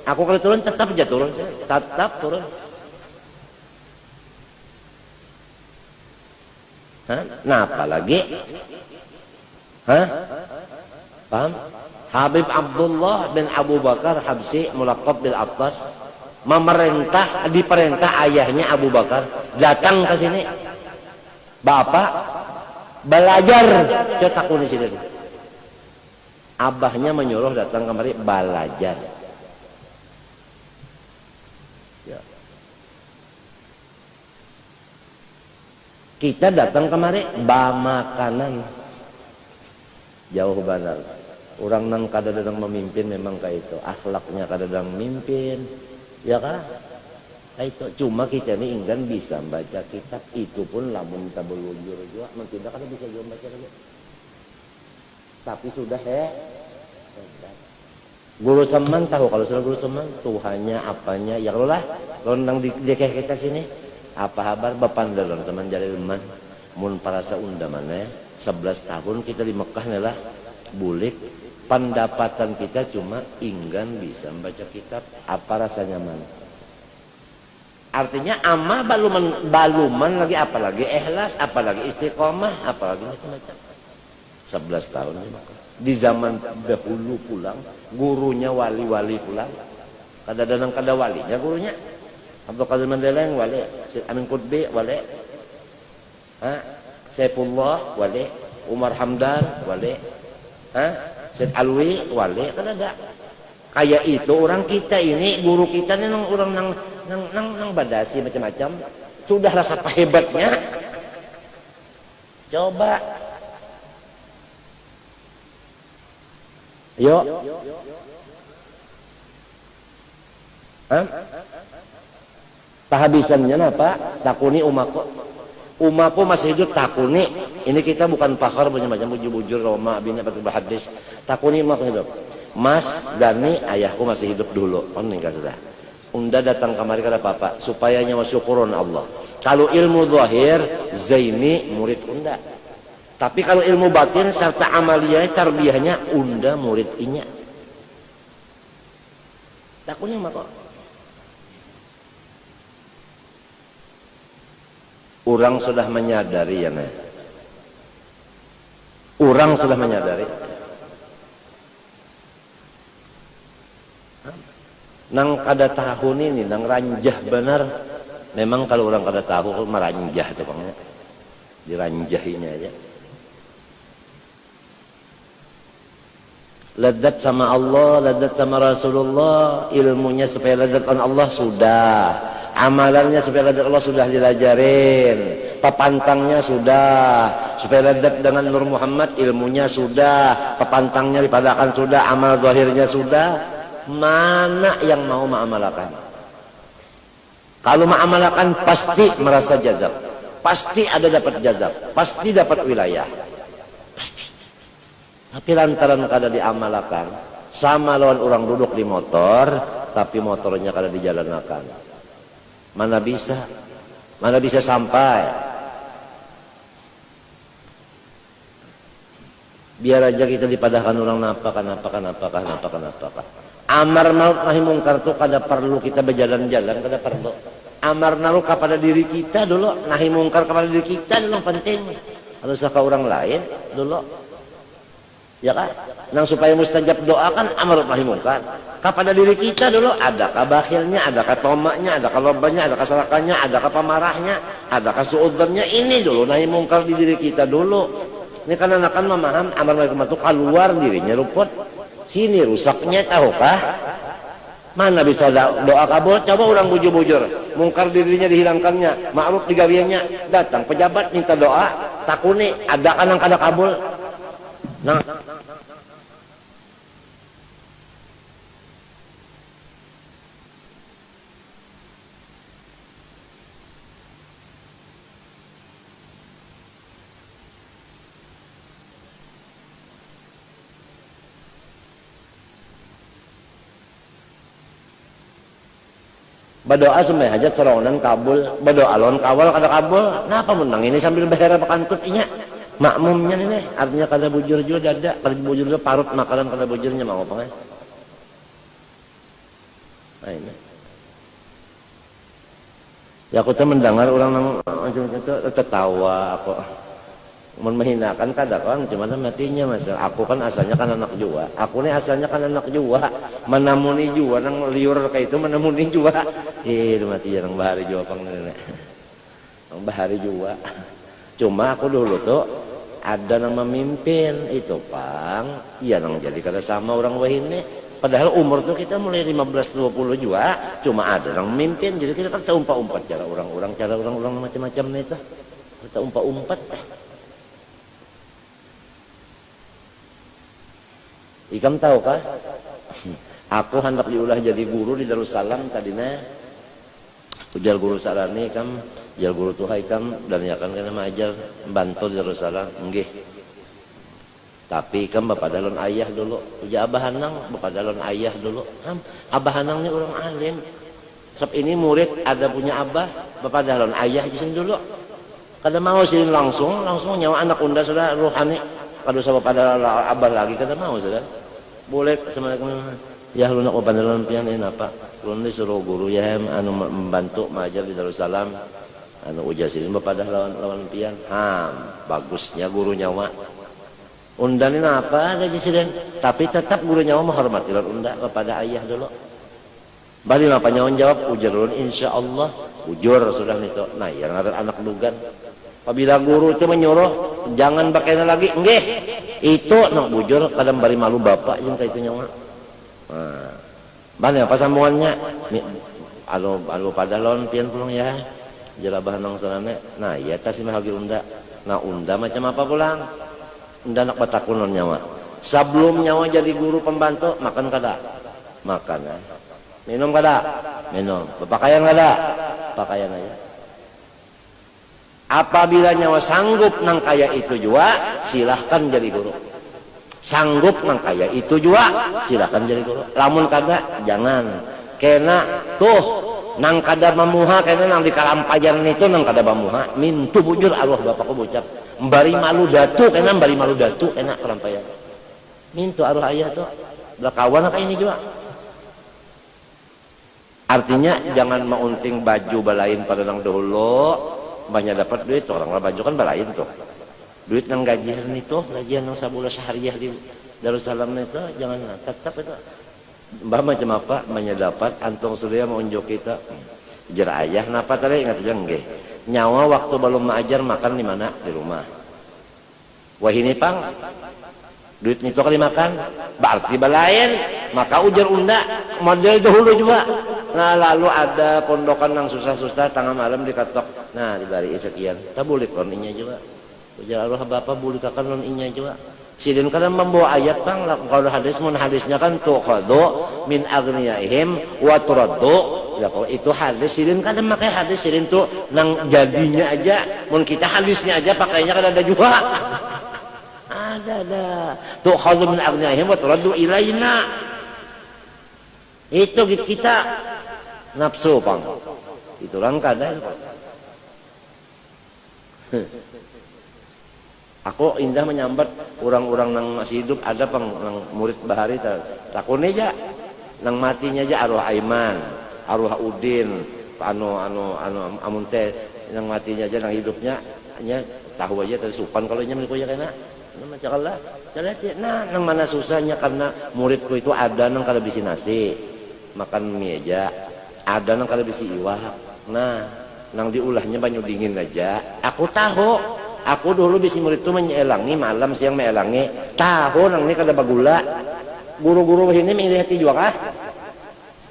Aku kali turun tetap aja turun, tetap turun. Nah apalagi? Paham? Habib Abdullah bin Abu Bakar Habsyi mulaqab bil Attas diperintah ayahnya Abu Bakar datang ke sini. Bapak belajar cetak di sini. Abahnya menyuruh datang kemari belajar. Ya. Kita datang kemari makanan jauh benar. Orang nang kadang-kadang memimpin memang kayak itu, akhlaknya kadang-kadang memimpin. Ya kan? Itu cuma kita ini enggan bisa baca kitab, itu pun lamun kita belujur juga, tidak kan bisa juga baca lagi. Tapi sudah Guru Seman tahu kalau sudah Guru Seman Tuhannya apanya ya Allah kalau nang di kita sini apa kabar bapak dalam Seman Jalil man mun parasa unda mana 11 tahun kita di Mekah nih lah bulik pendapatan kita cuma enggan bisa membaca kitab, apa rasanya man? Artinya amal baluman lagi, apalagi ikhlas, apalagi istiqomah, apalagi macam-macam. 11 tahun di zaman dahulu pulang, gurunya wali-wali pulang, kadang-kadang kada walinya gurunya. Abdul Qadir Mandela yang wali, Amin Qutbi wali, Saifullah wale, Umar Hamdan wale, Syed Alwi wale, kan ada. Kayak itu orang kita ini, guru kita ini orang nang badasi macam-macam, sudah rasa hebatnya. Coba, yuk, tahabisannya apa? Takuni umaku masih hidup takuni. Ini kita bukan pakar macam-macam bujur-bujur Roma bini betul hadis. Takuni umaku hidup. Mas Dani ayahku masih hidup dulu. Oh meninggal sudah. Unda datang kemari kata papa supaya nyawa syukuron Allah. Kalau ilmu zahir Zaini murid Unda. Tapi kalau ilmu batin serta amaliyah tarbiyahnya Unda murid inya. Takuni umaku. Orang sudah menyadari ya nih. Orang sudah menyadari. Nang kada tahun ini, nang ranjah benar. Memang kalau orang kada tahu meranjah tuh bang, diranjahinya aja. Ladat sama Allah, ladat sama Rasulullah, ilmunya supaya ladat Allah sudah. Amalannya supaya ladat Allah sudah dilajarin, papantangnya sudah, supaya ladat dengan Nur Muhammad ilmunya sudah, papantangnya dipadakan sudah, amal zahirnya sudah. Mana yang mau mengamalkan? Kalau mengamalkan pasti merasa jazab, pasti ada dapat jazab, pasti dapat wilayah, pasti. Tapi lantaran kada diamalkan, sama lawan orang duduk di motor, tapi motornya kada dijalankan. Mana bisa sampai. Biar aja kita dipadahkan orang napakah. Amar ma'ruf nahi mungkar itu kada perlu kita berjalan-jalan, kada perlu. Amar ma'ruf kepada diri kita dulu, nahi mungkar kepada diri kita dulu penting. Harus ke orang lain dulu. Ya kan? Nang supaya mustajab doa kan amar ma'ruf nahi mungkar. Kepada diri kita dulu, adakah bakhilnya, adakah tomaknya, adakah lobanya, adakah salakannya, adakah pemarahnya, adakah suudzannya, ini dulu nahi mungkar di diri kita dulu. Ini kan anak-anak memaham amar ma'ruf itu keluar dirinya ruput. Sini rusaknya tahukah? Mana bisa doa kabul? Coba orang bujur-bujur, mungkar dirinya dihilangkannya, ma'ruf digawiannya, datang pejabat minta doa, takuni ada kan kada kabul. Nah, berdoa sampai hajat seronan kabul, berdoa lawan kawal kada kabul. Napa menang ini sambil behera pakantut inya. Makmumnya ini artinya kada bujur juga dada, kada bujur juga parut makanan kada bujurnya mau apa? Nah ini. Ya aku tuh mendengar orang macam itu tertawa aku. Menghinakan kada kan cuma matinya mas. Aku kan asalnya kan anak jua. Aku nih asalnya kan anak jua. Menamuni jua nang liur kayak itu menamuni jua. Mati nang bahari jua pang nenek. Nang bahari jua. Cuma aku dulu tuh ada nang memimpin itu pang. Iya nang jadi kada sama orang wahine. Padahal umur tuh kita mulai 15-20 jua. Cuma ada nang memimpin. Jadi kita kan umpat-umpat cara orang-orang macam-macam itu. Kita umpat-umpat. Ikam tahu kah? Aku hendak diulah jadi guru di Darussalam tadinya. Ujar guru sarani kam, ujar guru tuhai kam dan ya kan kena majar bantu di Darussalam. Nggih. Tapi kam bapak dalon ayah dulu. Ujar abah hanang bapak dalon ayah dulu. Abah hanang ini orang alim. Sebab ini murid ada punya abah, bapak dalon ayah jisin dulu. Kada mau sih langsung nyawa anak unda sudah rohani. Kalau sama pada abah lagi kada mau sudah. Boleh assalamualaikum. Ya lu nak pandalan pian ini apa? Lu disuruh guru ya anu membantu mengajar di Darussalam. Anu ujasin bapak dah lawan pian. Bagusnya guru nyawa. Undan ini apa aja siden. Tapi tetap guru nyawa menghormati unda kepada ayah dulu. Bali apa nyawa jawab ujar ulun insyaallah. Ujur sudah itu. Nah, yang ada anak dugan. Apabila guru itu menyuruh jangan pakai lagi, nggih. Itu nak bujur kadang bari malu bapak jeung ka itu nyawa. Nah, bane apa sambungannya? Alo pada lon pian pulang ya. Jelabah nang sanane. Nah, iya tas mah lagi unda. Nah, unda macam apa pulang? Unda nak batakun nyawa. Sebelum nyawa jadi guru pembantu makan kada? Makan ya. Minum kada? Minum. Berpakaian kada? Pakaian aja. Apabila nyawa sanggup nang kaya itu juga, silahkan jadi guru. Sanggup nang kaya itu juga, silahkan jadi guru. Lamun kada, jangan. Kena tuh nang kada mamuha, kena nang di kalampayan itu nang kada mamuha. Mintu bujur Allah bapakku bocap. Mbari malu datu, kena mbari malu datu, kena kalampayan. Mintu arwah ayah tuh. Belakawan apa ini juga. Artinya jangan maunting baju balain pada nang dahulu. Banyak dapat duit, orang baju kan balain tuh. Duit nang gajian itu, gajian nang sabulan sehariah di Darussalam itu, jangan tetap itu. Mbah macam apa, banyak dapat, antong surya mau unjuk kita. Jar ayah, napa tadi ingat aja nggih. Nyawa waktu belum mengajar makan di mana? Di rumah. Wah ini pang, duit itu kali makan, berarti balain. Maka ujar unda, model dahulu juga. Nah lalu ada pondokan yang susah-susah tengah malam dikatok. Nah dibari sekian. Tak boleh kon inya juga. Ujar Allah bapak boleh kakan non inya juga. Sidin kadang membawa ayat pang. Kalau hadis mun hadisnya kan tukhadu min agniyaihim wa turaddu. Ya kalau itu hadis sidin kadang pakai hadis sidin tuh nang jadinya aja. Mun kita hadisnya aja pakainya kan ada juga. Ada. Tukhadu min agniyaihim wa turaddu ilaina. Itu kita nafsu pang. Itu orang kadang. Aku indah menyambat orang-orang yang masih hidup ada pang murid bahari takun aja nang matinya aja arwah Aiman, arwah Udin, amun teh nang matinya aja nang hidupnya hanya tahu aja tadi supan kalau nya milik ya kena nama cakalah nah nang mana susahnya karena muridku itu ada nang kada bisi nasi makan mie aja ada nang kada bisi iwak nah nang diulahnya banyu dingin aja aku tahu. Aku dulu bisi murid itu menyelangi malam siang melangi tahu nang ini kada bagula guru-guru ini menglihati juga kah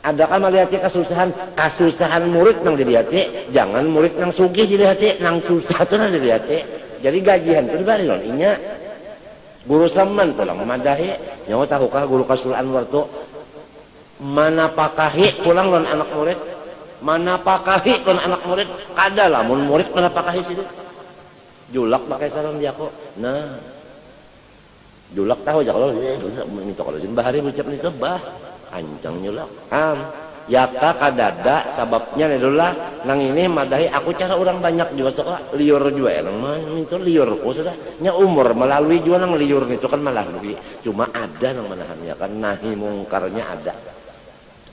ada kan melihati kasusahan murid nang dilihati jangan murid nang sugih dilihati nang susah tuh nang dilihati jadi gajian tuh dibalik non inya guru saman pulang memadahi nyawa tahukah guru Kasul Anwar tuh mana pakahi pulang non anak murid mana pakahi non anak murid kada lah mun murid mana pakahi sih julak pakai sarung dia kok nah julak tahu aja kalau minta kalau jin bahari ucap itu bah kancang nyulak yaka kadada sababnya adalah nang ini madahi aku cara orang banyak juga suka liur juga nang minta liurku sudah nya umur melalui juga nang liur itu kan melalui cuma ada nang manahan ya kan nahi mungkarnya ada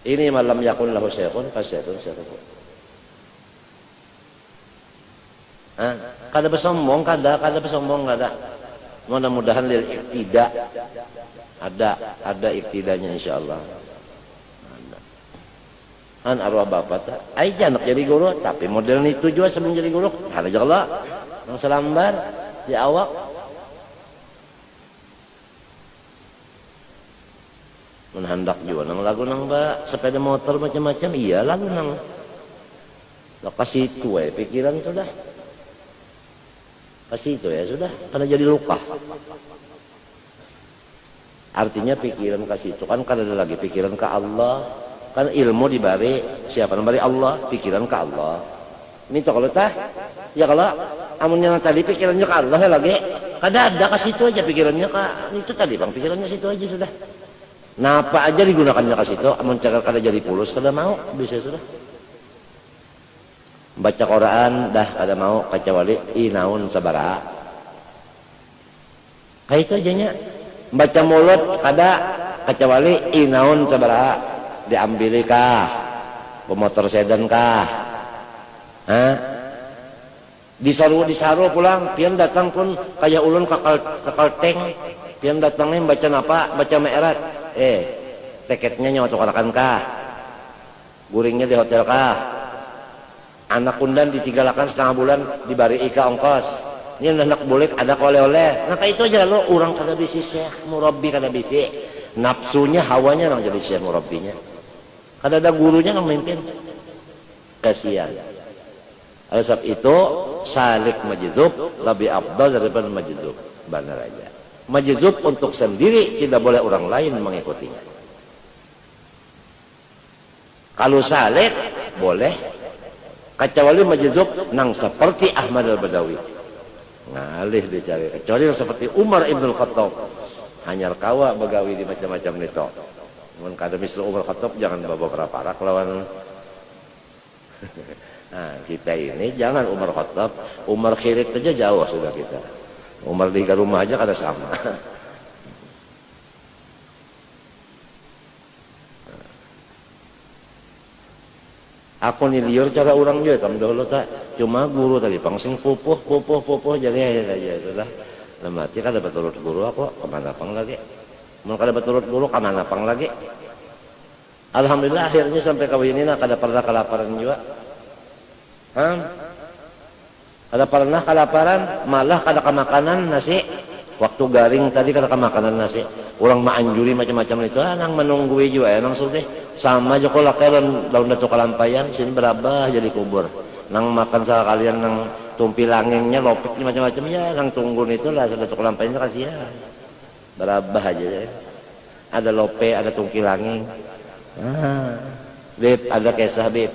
ini malam yakun lahu syekhun fasyatun syekhu kada bersombong kada bersombong kada mudah-mudahan lil iktida ada iktidanya insyaallah an arwah bapak tak ai janak jadi guru tapi model itu juga sebelum jadi guru kada jala nang selambar di awak menhandak juga nang lagu nang sepeda motor macam-macam iya lagu nang lokasi itu pikiran sudah kasih itu ya sudah karena jadi luka artinya pikiran kasih itu kan ada lagi pikiran ke Allah kan ilmu dibari siapa nambari Allah pikiran ke Allah ini kalau tah ya kalau amun yang tadi pikirannya ke Allah ya lagi ada kasih itu aja pikirannya ke itu tadi bang pikirannya situ aja sudah nah apa aja digunakannya kasih itu amun cakar kada jadi pulus kada mau bisa sudah baca Quran dah kada mau kecuali inaun sabara kayak itu aja nya baca mulut kada kecuali inaun sabara diambil kah pemotor sedan kah disaru pulang pian datang pun kayak ulun kakal teng pian datangnya baca apa baca meerat tiketnya nyawa tukarakan kah guringnya di hotel kah anak kundan ditigalakan setengah bulan dibari ika ongkos, ini anak boleh ada oleh-oleh, maka itu aja lo orang kada bisi syekh murabbi kada bisi nafsunya hawanya orang jadi syekh murabbinya, kada ada gurunya yang memimpin, kasihan. Oleh sebab itu salik majdzub lebih afdal daripada majdzub, benar aja. Majdzub untuk sendiri, tidak boleh orang lain mengikutinya. Kalau salik boleh, kecuali majdzub nang seperti Ahmad al-Badawi ngalih dicari, kecuali yang seperti Umar ibn Khattab hanyar kawa begawi di macam-macam itu. Mun kada misal Umar Khattab jangan bawa parak lawan. Nah kita ini jangan Umar Khattab, Umar Khirit aja jauh sudah kita. Umar di rumah aja kada sama. Aku nih liur cara orang juga kamu dahulu tak cuma guru tadi pangsing pupuh jadi aja sudah lemati kan dapat turut guru aku kemana pang lagi mau kada berturut guru kemana pang lagi. Alhamdulillah akhirnya sampai kawin ini kada pernah kelaparan juga. Kada pernah kelaparan, malah kada kemakanan nasi. Waktu garing tadi kada kemakanan nasi. Orang maanjuri macam-macam itu, nang menunggui juga, nang sudah sama aja kalau daun datu kalampayan, sini berabah jadi kubur. Nang makan sekalian nang tumpi langengnya, lopeknya macam-macam ya, nang tunggun itu lah datu kalampayannya kasihan. Berabah aja ya. Ada lope, ada tungki langeng. Beb, ada kisah beb.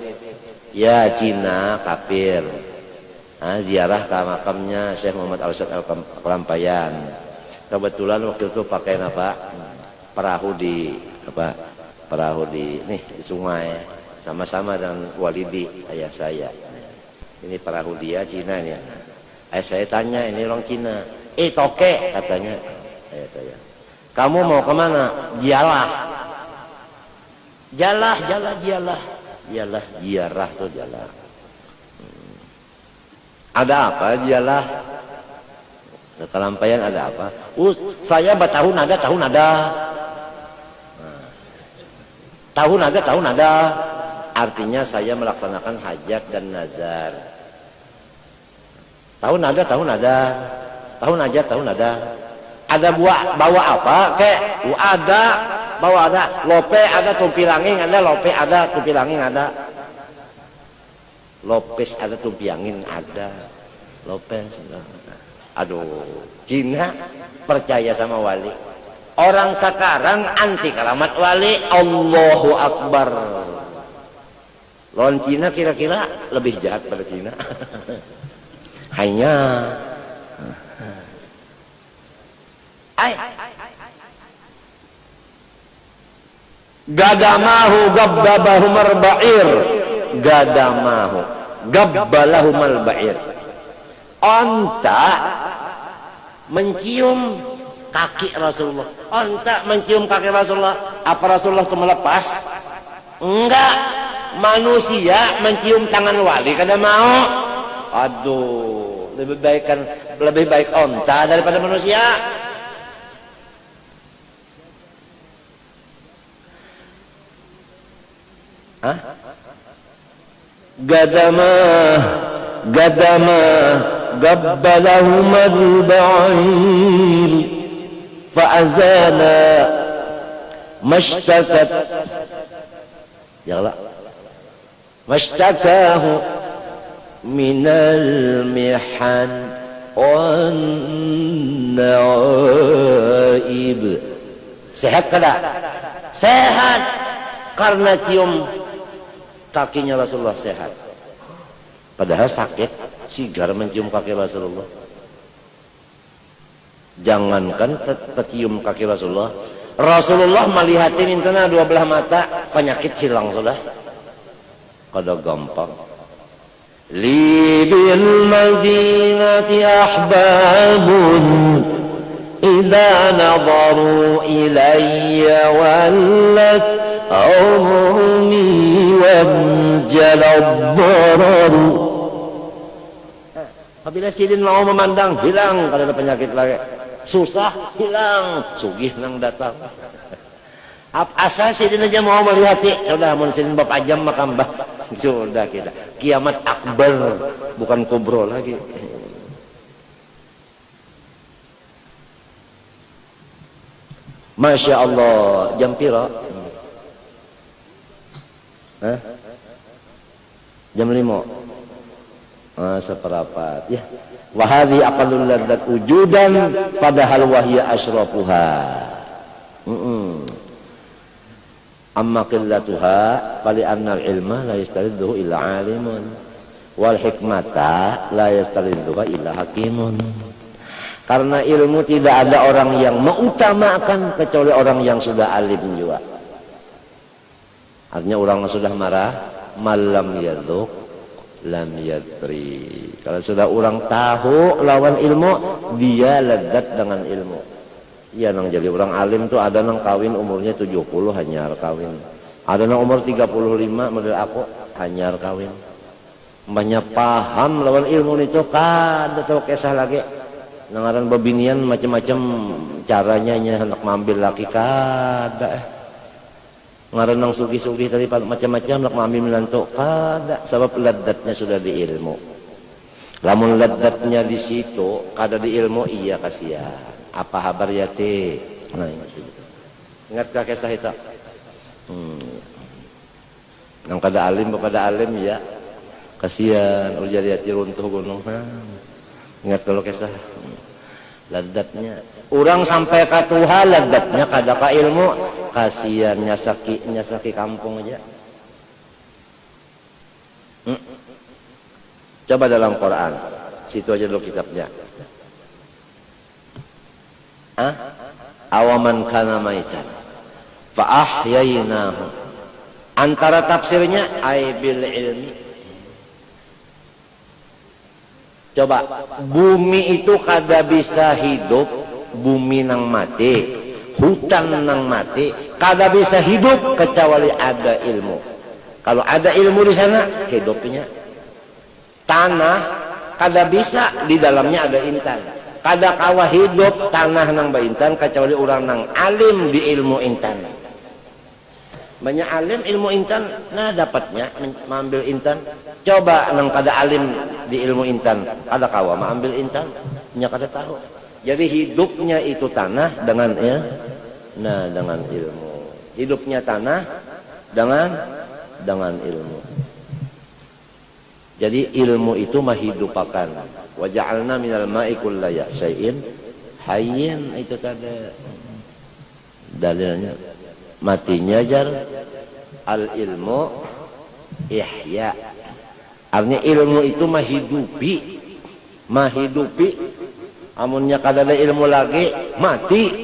Ya Cina kafir. Ziarah ke makamnya Syekh Muhammad Al-Syed Al-Kalampayan. Kebetulan waktu itu pakai apa? Perahu di sungai sama-sama dengan Walidi ayah saya. Ini perahu dia Cina nih. Ayah saya tanya ini orang Cina. Toke katanya ayah saya. Kamu mau kemana? Jialah tuh jalah. Ada apa jialah? Kalampayan ada apa? Saya bertahun ada. Tahun ada. Artinya saya melaksanakan hajat dan nazar. Tahun ada. Ada bawa apa? Bawa ada. Lope ada, tumpi langing ada, lope ada, tumpi langing ada. Lopes ada, tumpi angin ada. Lopes ada. Aduh, Cina percaya sama wali. Orang sekarang anti keramat wali. Allahu Akbar. Lawan Cina kira-kira lebih jahat pada Cina. Hanya gadamahu gabbabahum arba'ir. Gadamahu gabbalahum al-ba'ir. Onta mencium kaki Rasulullah. Onta mencium kaki Rasulullah. Apa Rasulullah itu melepas? Enggak. Manusia mencium tangan wali kada mau. Aduh, lebih baik onta daripada manusia. Gadama gabbalahum al-ba'ir fa'azana mashtakat mashtakahu minal mihan wan na'ib. Sehat kada? Sehat karena cium kakinya Rasulullah sehat. Padahal sakit, sigar mencium kaki Rasulullah. Jangankan tercium kaki Rasulullah, Rasulullah melihatin intena dua belah mata, penyakit hilang sudah. Kada gampang. Li bil madinati ahbabun idza nadaru ilayya wallat ummi wanjalad dararu. Apabila sidin mau memandang, hilang kalau ada penyakit lagi. Susah, hilang. Sugih nang datang. Asal sidin aja mau melihat, sudah mun sidin bapak jam makambah. Sudah kita kiamat akbar, bukan kubro lagi. Masya Allah, jam piro? Jam 5. Seperapat ya. Wahadi aqallul ladzat wujudan padahal wahya asyrafuha. Amma qillatuha fali annal ilma la yastaridduhu illa alimun wal hikmata la yastaridduha illa hakimun. Karena ilmu tidak ada orang yang mengutamakan kecuali orang yang sudah alim juga. Artinya orang yang sudah marah, malam yaduk lam yadri. Kalau sudah orang tahu lawan ilmu, dia lezat dengan ilmu. Iya nang jadi orang alim tuh ada nang kawin umurnya 70 hanyar kawin. Ada nang umur 35 model aku hanyar kawin. Banyak paham lawan ilmu itu kada tahu kisah lagi. Nangaran babinian macam-macam caranya nya hendak mengambil laki kada. Ngaran nang sugi-sugi tadi macam-macam hendak mengambil menantu kada sebab ladzatnya sudah di ilmu. Lamun ladzatnya di situ kada di ilmu iya kasihan. Apa kabar ya teh? Nah, ingat kah kisah itu? Yang kada alim kepada alim ya kasihan urjariati runtuh gunung. Ingat kalau kisah ladatnya orang sampai ke Tuhan ladatnya kada ka ilmu kasihan nyasaki kampung aja. Coba dalam Quran situ aja dulu kitabnya. Awaman kana maitan fa ahyaynahu. Antara tafsirnya ay bil ilmi. Coba, bumi itu kada bisa hidup, bumi nang mati, hutan nang mati, kada bisa hidup kecuali ada ilmu. Kalau ada ilmu di sana, hidupnya. Tanah kada bisa, di dalamnya ada intan. Kada kawa hidup tanah nang baintan kecuali orang nang alim di ilmu intan. Banyak alim ilmu intan, nah dapatnya mengambil intan. Coba nang kada alim di ilmu intan, kada kawa mengambil intan, nya kada tahu. Jadi hidupnya itu tanah dengan ya, nah dengan ilmu. Hidupnya tanah dengan ilmu. Jadi ilmu itu menghidupakan. Wa ja'alna minal ma'i kulla syai'in hayyin, itu tadi dalilnya. Matinya jar al ilmu ihya. Artinya ilmu itu menghidupi. Amunnya kada ada ilmu lagi mati.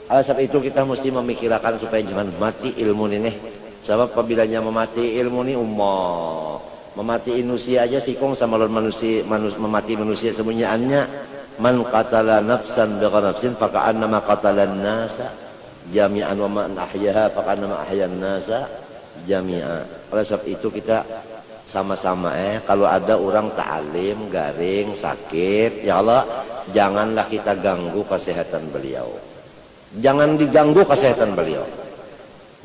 Sebab itu kita mesti memikirkan supaya jangan mati ilmu ini. Sebab apabila memati ilmu ini memati manusia aja sikong sama manusia, memati manusia semuanya. Man qatala nafsan bighayri nafsin faka'annama qatalan nasa jami'an wa man ahyaha faka'annama ahyan nasa jami'a. Oleh sebab itu kita sama-sama kalau ada orang ta'alim, garing, sakit, ya Allah, janganlah kita ganggu kesehatan beliau. Jangan diganggu kesehatan beliau.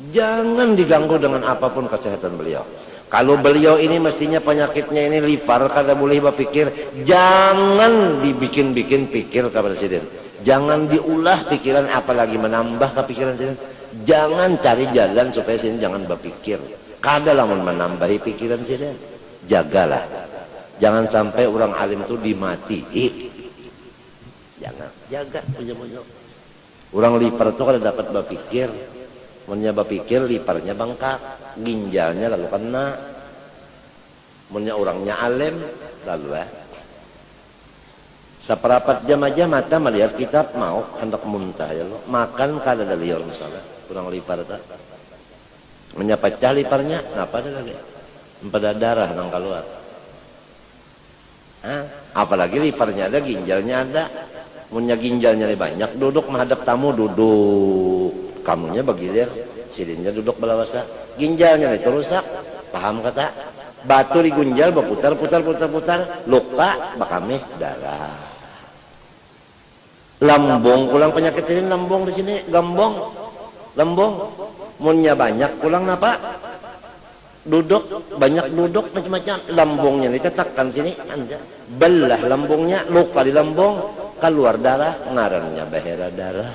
Jangan diganggu dengan apapun kesehatan beliau. Kalau beliau ini mestinya penyakitnya ini liver, kada boleh berpikir, jangan dibikin-bikin pikir ke presiden. Jangan diulah pikiran, apalagi menambah ke pikiran presiden. Jangan cari jalan supaya sini jangan berpikir. Kada lamun menambahi pikiran presiden. Jagalah. Jangan sampai orang alim itu dimati. Jangan, jaga punya-punya. Orang liver itu kada dapat berpikir. Munnya berpikir liparnya bengkak, ginjalnya lalu kena. Munnya orangnya alim lalu seperapat jam aja mata melihat kitab mau hendak muntah ya lo. Makan kada ada liur misalnya, kurang lipar tak. Munnya pecah liparnya, apa ada lagi? Pada darah nang keluar. Apalagi liparnya ada, ginjalnya ada. Munnya ginjalnya banyak, duduk menghadap tamu duduk. Kamunya bagilir, silinnya duduk belawasa, ginjalnya itu rusak, paham kata? Batu di ginjal berputar, luka, bakame darah. Lambung, pulang penyakit ini lambung di sini, lambung. munnya banyak pulang napa duduk banyak duduk macam-macam lambungnya dicetakkan sini anda belah lambungnya luka di lambung keluar darah ngarannya bahera darah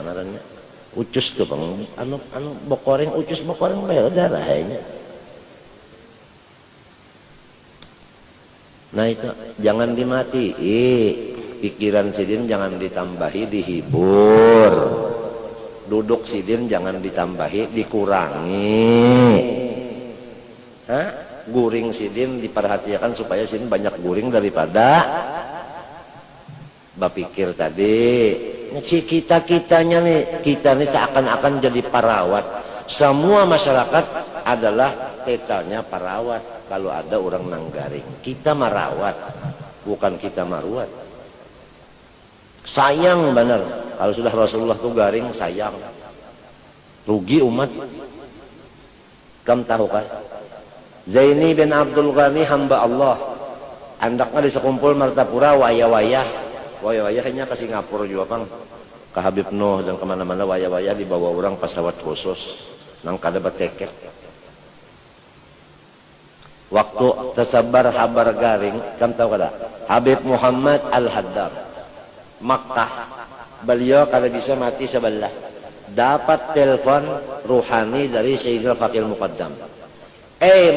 ngarannya ucus tuh bang anu bokoreng ucus bokoreng bahera darah ya. Nah itu jangan dimati pikiran sidin jangan ditambahi dihibur duduk sidin jangan ditambahi dikurangi guring sidin diperhatikan supaya sidin banyak guring daripada bapikir tadi si kita-kitanya nih kita nih seakan-akan jadi parawat semua masyarakat adalah tetanya parawat kalau ada orang nanggaring kita merawat bukan kita maruat sayang benar kalau sudah Rasulullah tuh garing sayang rugi umat kamu tahu kan Zaini bin Abdul Ghani hamba Allah andaknya di sekumpul Martapura wayah-wayahnya ke Singapura juga bang ke Habib Nuh dan kemana-mana wayah-wayah dibawa orang pesawat khusus nang kada beteket waktu tersebar habar garing kamu tahu kada Habib Muhammad Al-Haddad Makkah beliau kada bisa mati sebelah dapat telepon ruhani dari Sayyidina Faqih Muqaddam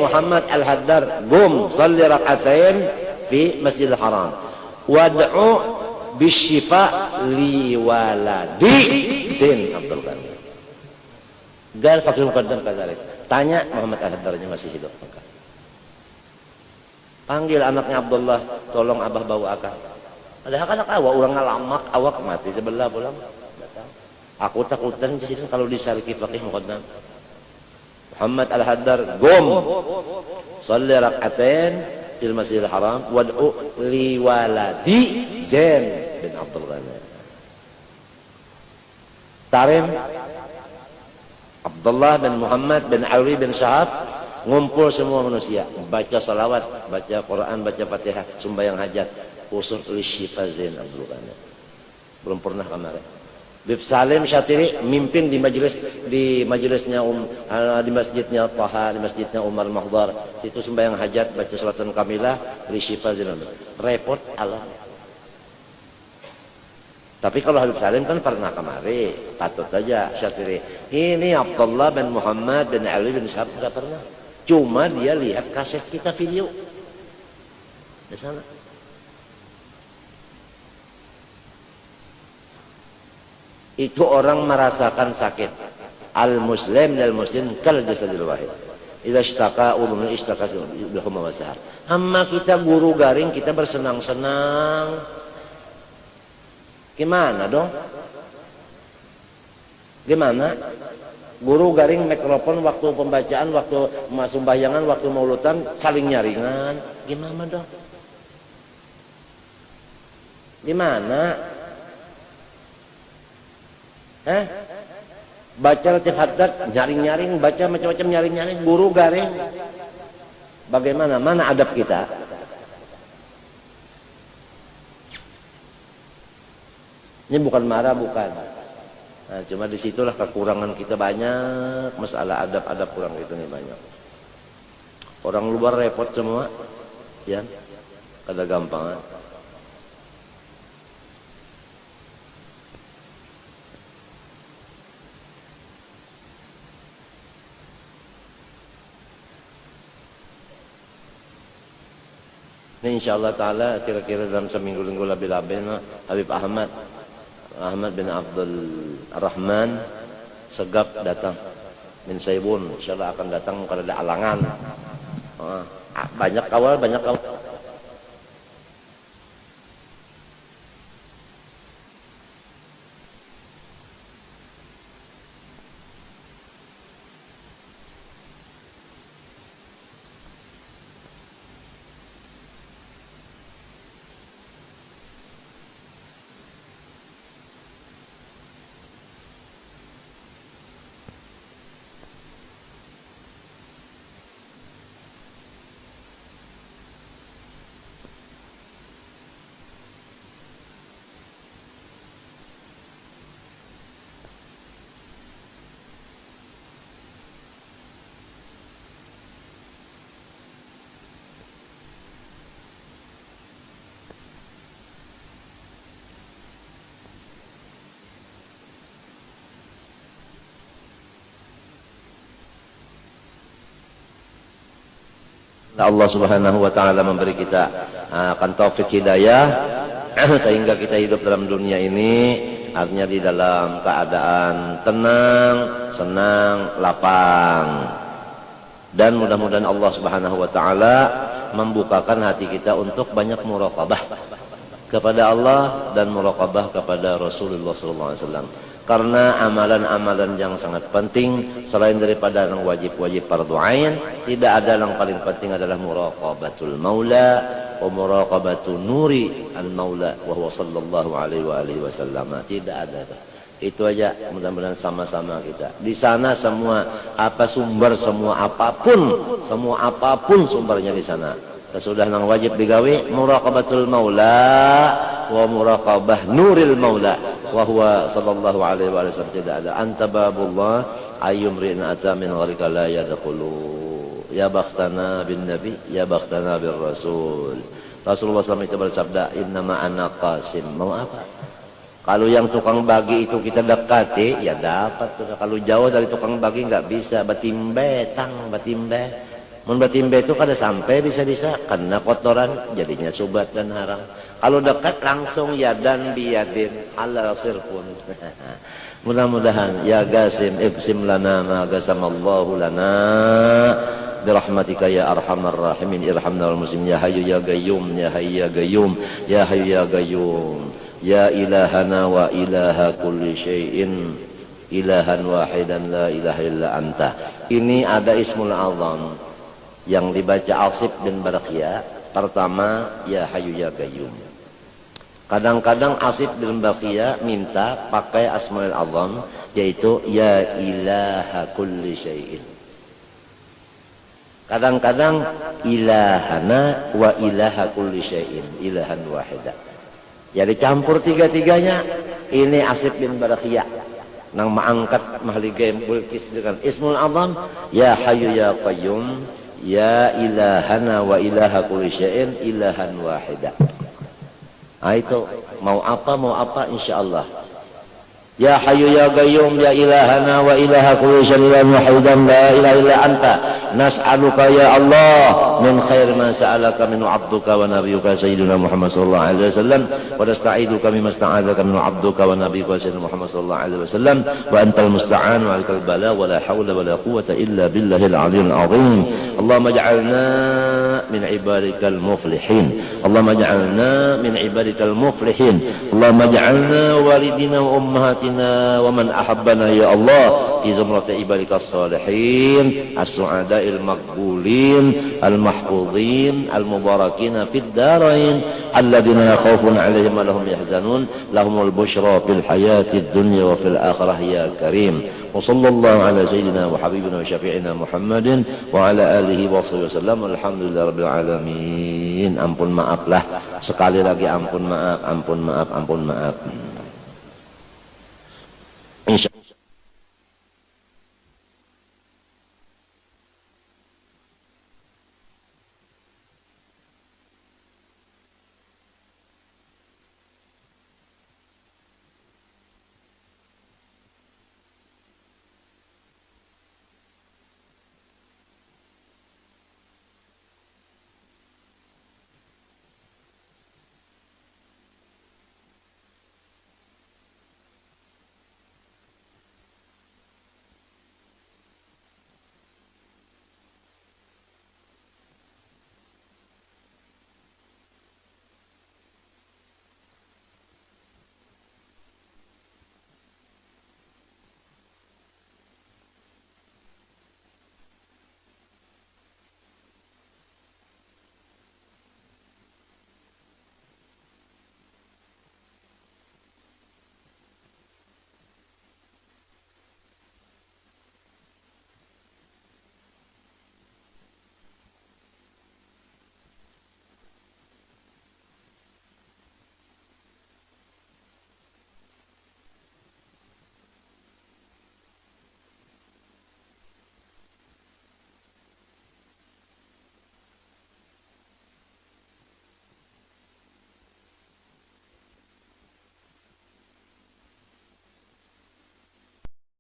Muhammad Al-Haddad gum salli rak'atain fi Masjidil Haram wad'u bisyifa li waladi Zain Abdul Ghani gal Faqih Muqaddam kadzalik tanya Muhammad Al-Haddadnya masih hidup panggil anaknya Abdullah tolong abah bawa akak ada anak awak orang ngalamak awak mati sebelah pulang aku takutan jadi kalau disariki Faqih Muqaddam Muhammad Al-Haddad gum salli rak'atain fil Masjidil Haram wad'u li waladi Zain bin Abdul Ghani Tarim Abdullah bin Muhammad bin Ali bin Syahab ngumpul semua manusia baca salawat baca Quran baca Fatihah sembahyang hajat khusus li syifa Zain Abdul Ghani belum pernah kemarin Bib Salim Syatiri mimpin di majelisnya di masjidnya Taha di masjidnya Umar Mahdar itu sembahyang hajat baca salatan kamilah li syifa Zain repot Allah tapi kalau Habib Salim kan pernah kemari patut aja Syatiri ini Abdullah bin Muhammad bin Ali bin Syahab sudah pernah cuma dia lihat kaset kita video di sana itu orang merasakan sakit al-muslim dan muslim kal jasadil wahid idza ishtaka ulun ishtaka bihuma wasahar amma kita guru garing kita bersenang-senang gimana dong gimana guru garing mikrofon waktu pembacaan, waktu sumbayangan, waktu maulutan saling nyaringan. Gimana dong? Gimana? Baca Latif Haddad, nyaring-nyaring, baca macam-macam nyaring-nyaring, guru garing. Bagaimana? Mana adab kita? Ini bukan marah, bukan. Nah, cuma disitulah kekurangan kita banyak, masalah adab-adab kurang itu nih banyak. Orang luar repot semua, ya, kada gampang. Ini insyaallah ta'ala kira-kira dalam seminggu-minggu lebih-lebih Habib Ahmad bin Abdul Rahman Segap datang min Saibun, insyaallah akan datang kalau ada alangan. Banyak kawal. Allah Subhanahu wa taala memberi kita akan taufik hidayah sehingga kita hidup dalam dunia ini artinya di dalam keadaan tenang, senang, lapang. Dan mudah-mudahan Allah Subhanahu wa taala membukakan hati kita untuk banyak muraqabah kepada Allah dan muraqabah kepada Rasulullah sallallahu alaihi wasallam. Karena amalan-amalan yang sangat penting selain daripada yang wajib-wajib fardhu ain, tidak ada yang paling penting adalah muraqabatul maula wa muraqabatu nuri al maula wa huwa sallallahu alaihi wa alihi wasallam. Tidak ada. Itu aja, mudah-mudahan sama-sama kita. Di sana semua semua apapun sumbernya di sana. Sesudah nang wajib digawe muraqabatul maula wa muraqabah nuril maula wa huwa sallallahu alaihi wa sallam. Tidak ada. Anta babullah ayyumrin ata min gharika la yadkhulu. Ya bakhtana bin nabi, ya bakhtana bir rasul. Rasulullah SAW itu bersabda, innama ana qasim. Mau apa? Kalau yang tukang bagi itu kita dekati, ya dapat. Kalau jauh dari tukang bagi nggak bisa. Batimbe, batimbe. Mun batimbe itu kada sampai bisa-bisa karena kotoran jadinya subat dan haram. Kalau dekat langsung yadan biyadin ala sirfun. Mudah-mudahan ya Qasim iqsim lana ma qasamallahu lana birahmatika ya arhamar rahimin irhamna wal muslimin ya hayyu ya qayyum ya hayyu ya qayyum ya hayyu ya qayyum. Ya ilahana wa ilaha kulli syai'in ilahan wahidan la ilaha illa anta. Ini ada ismul azam yang dibaca Asif bin Barakiyah. Pertama ya hayyu ya qayyum. Kadang-kadang Asif bin Barakiyah minta pakai asmaul azam yaitu ya ilaha kulli syai'in. Kadang-kadang ilahana wa ilaha kulli syai'in ilahan wahidan. Jadi campur tiga-tiganya. Ini Asif bin Barakiyah nang mengangkat mahligai bulkis dengan ismul azam ya hayyu ya qayyum ya ilahana wa ilaha kulli syai'in ilahan wahida. Itu mau apa insyaallah. Ya hayyu ya qayyum ya ilahana wa ilaha kulli syai'in wahidan la ilaha illa anta nas'aluka ya Allah min khair ma sa'alaka minhu 'abduka wa nabiyyuka sayyidina Muhammad sallallahu alaihi wasallam wa nasta'iduka mimma sta'adzaka minhu 'abduka wa nabiyyuka sayyidina Muhammad sallallahu alaihi wasallam wa antal musta'an wa 'alaikal bala wa la haula wa la quwwata illa billahil 'aliyyil 'azim. Allahumma ij'alna min ibadikal muflihin. Allahumma ij'alna min ibadikal muflihin. Allahumma ij'alna walidina wa ummahatina wa man ahabbana ya Allah fi zumrati ibadikas salihin as-su'ada'il maqbulin al-mahfuzin al-mubarakina fid darain alladhina la khaufun 'alaihim wa lahum yahzanun lahumul busyra fil hayatid dunya wa fil akhirah ya karim. Wa sallallahu ala sayyidina wa habibina wa syafi'ina Muhammadin wa ala alihi wa sahbihi wasallam. Alhamdulillah rabbil alamin. Ampun maaflah sekali lagi, ampun maaf.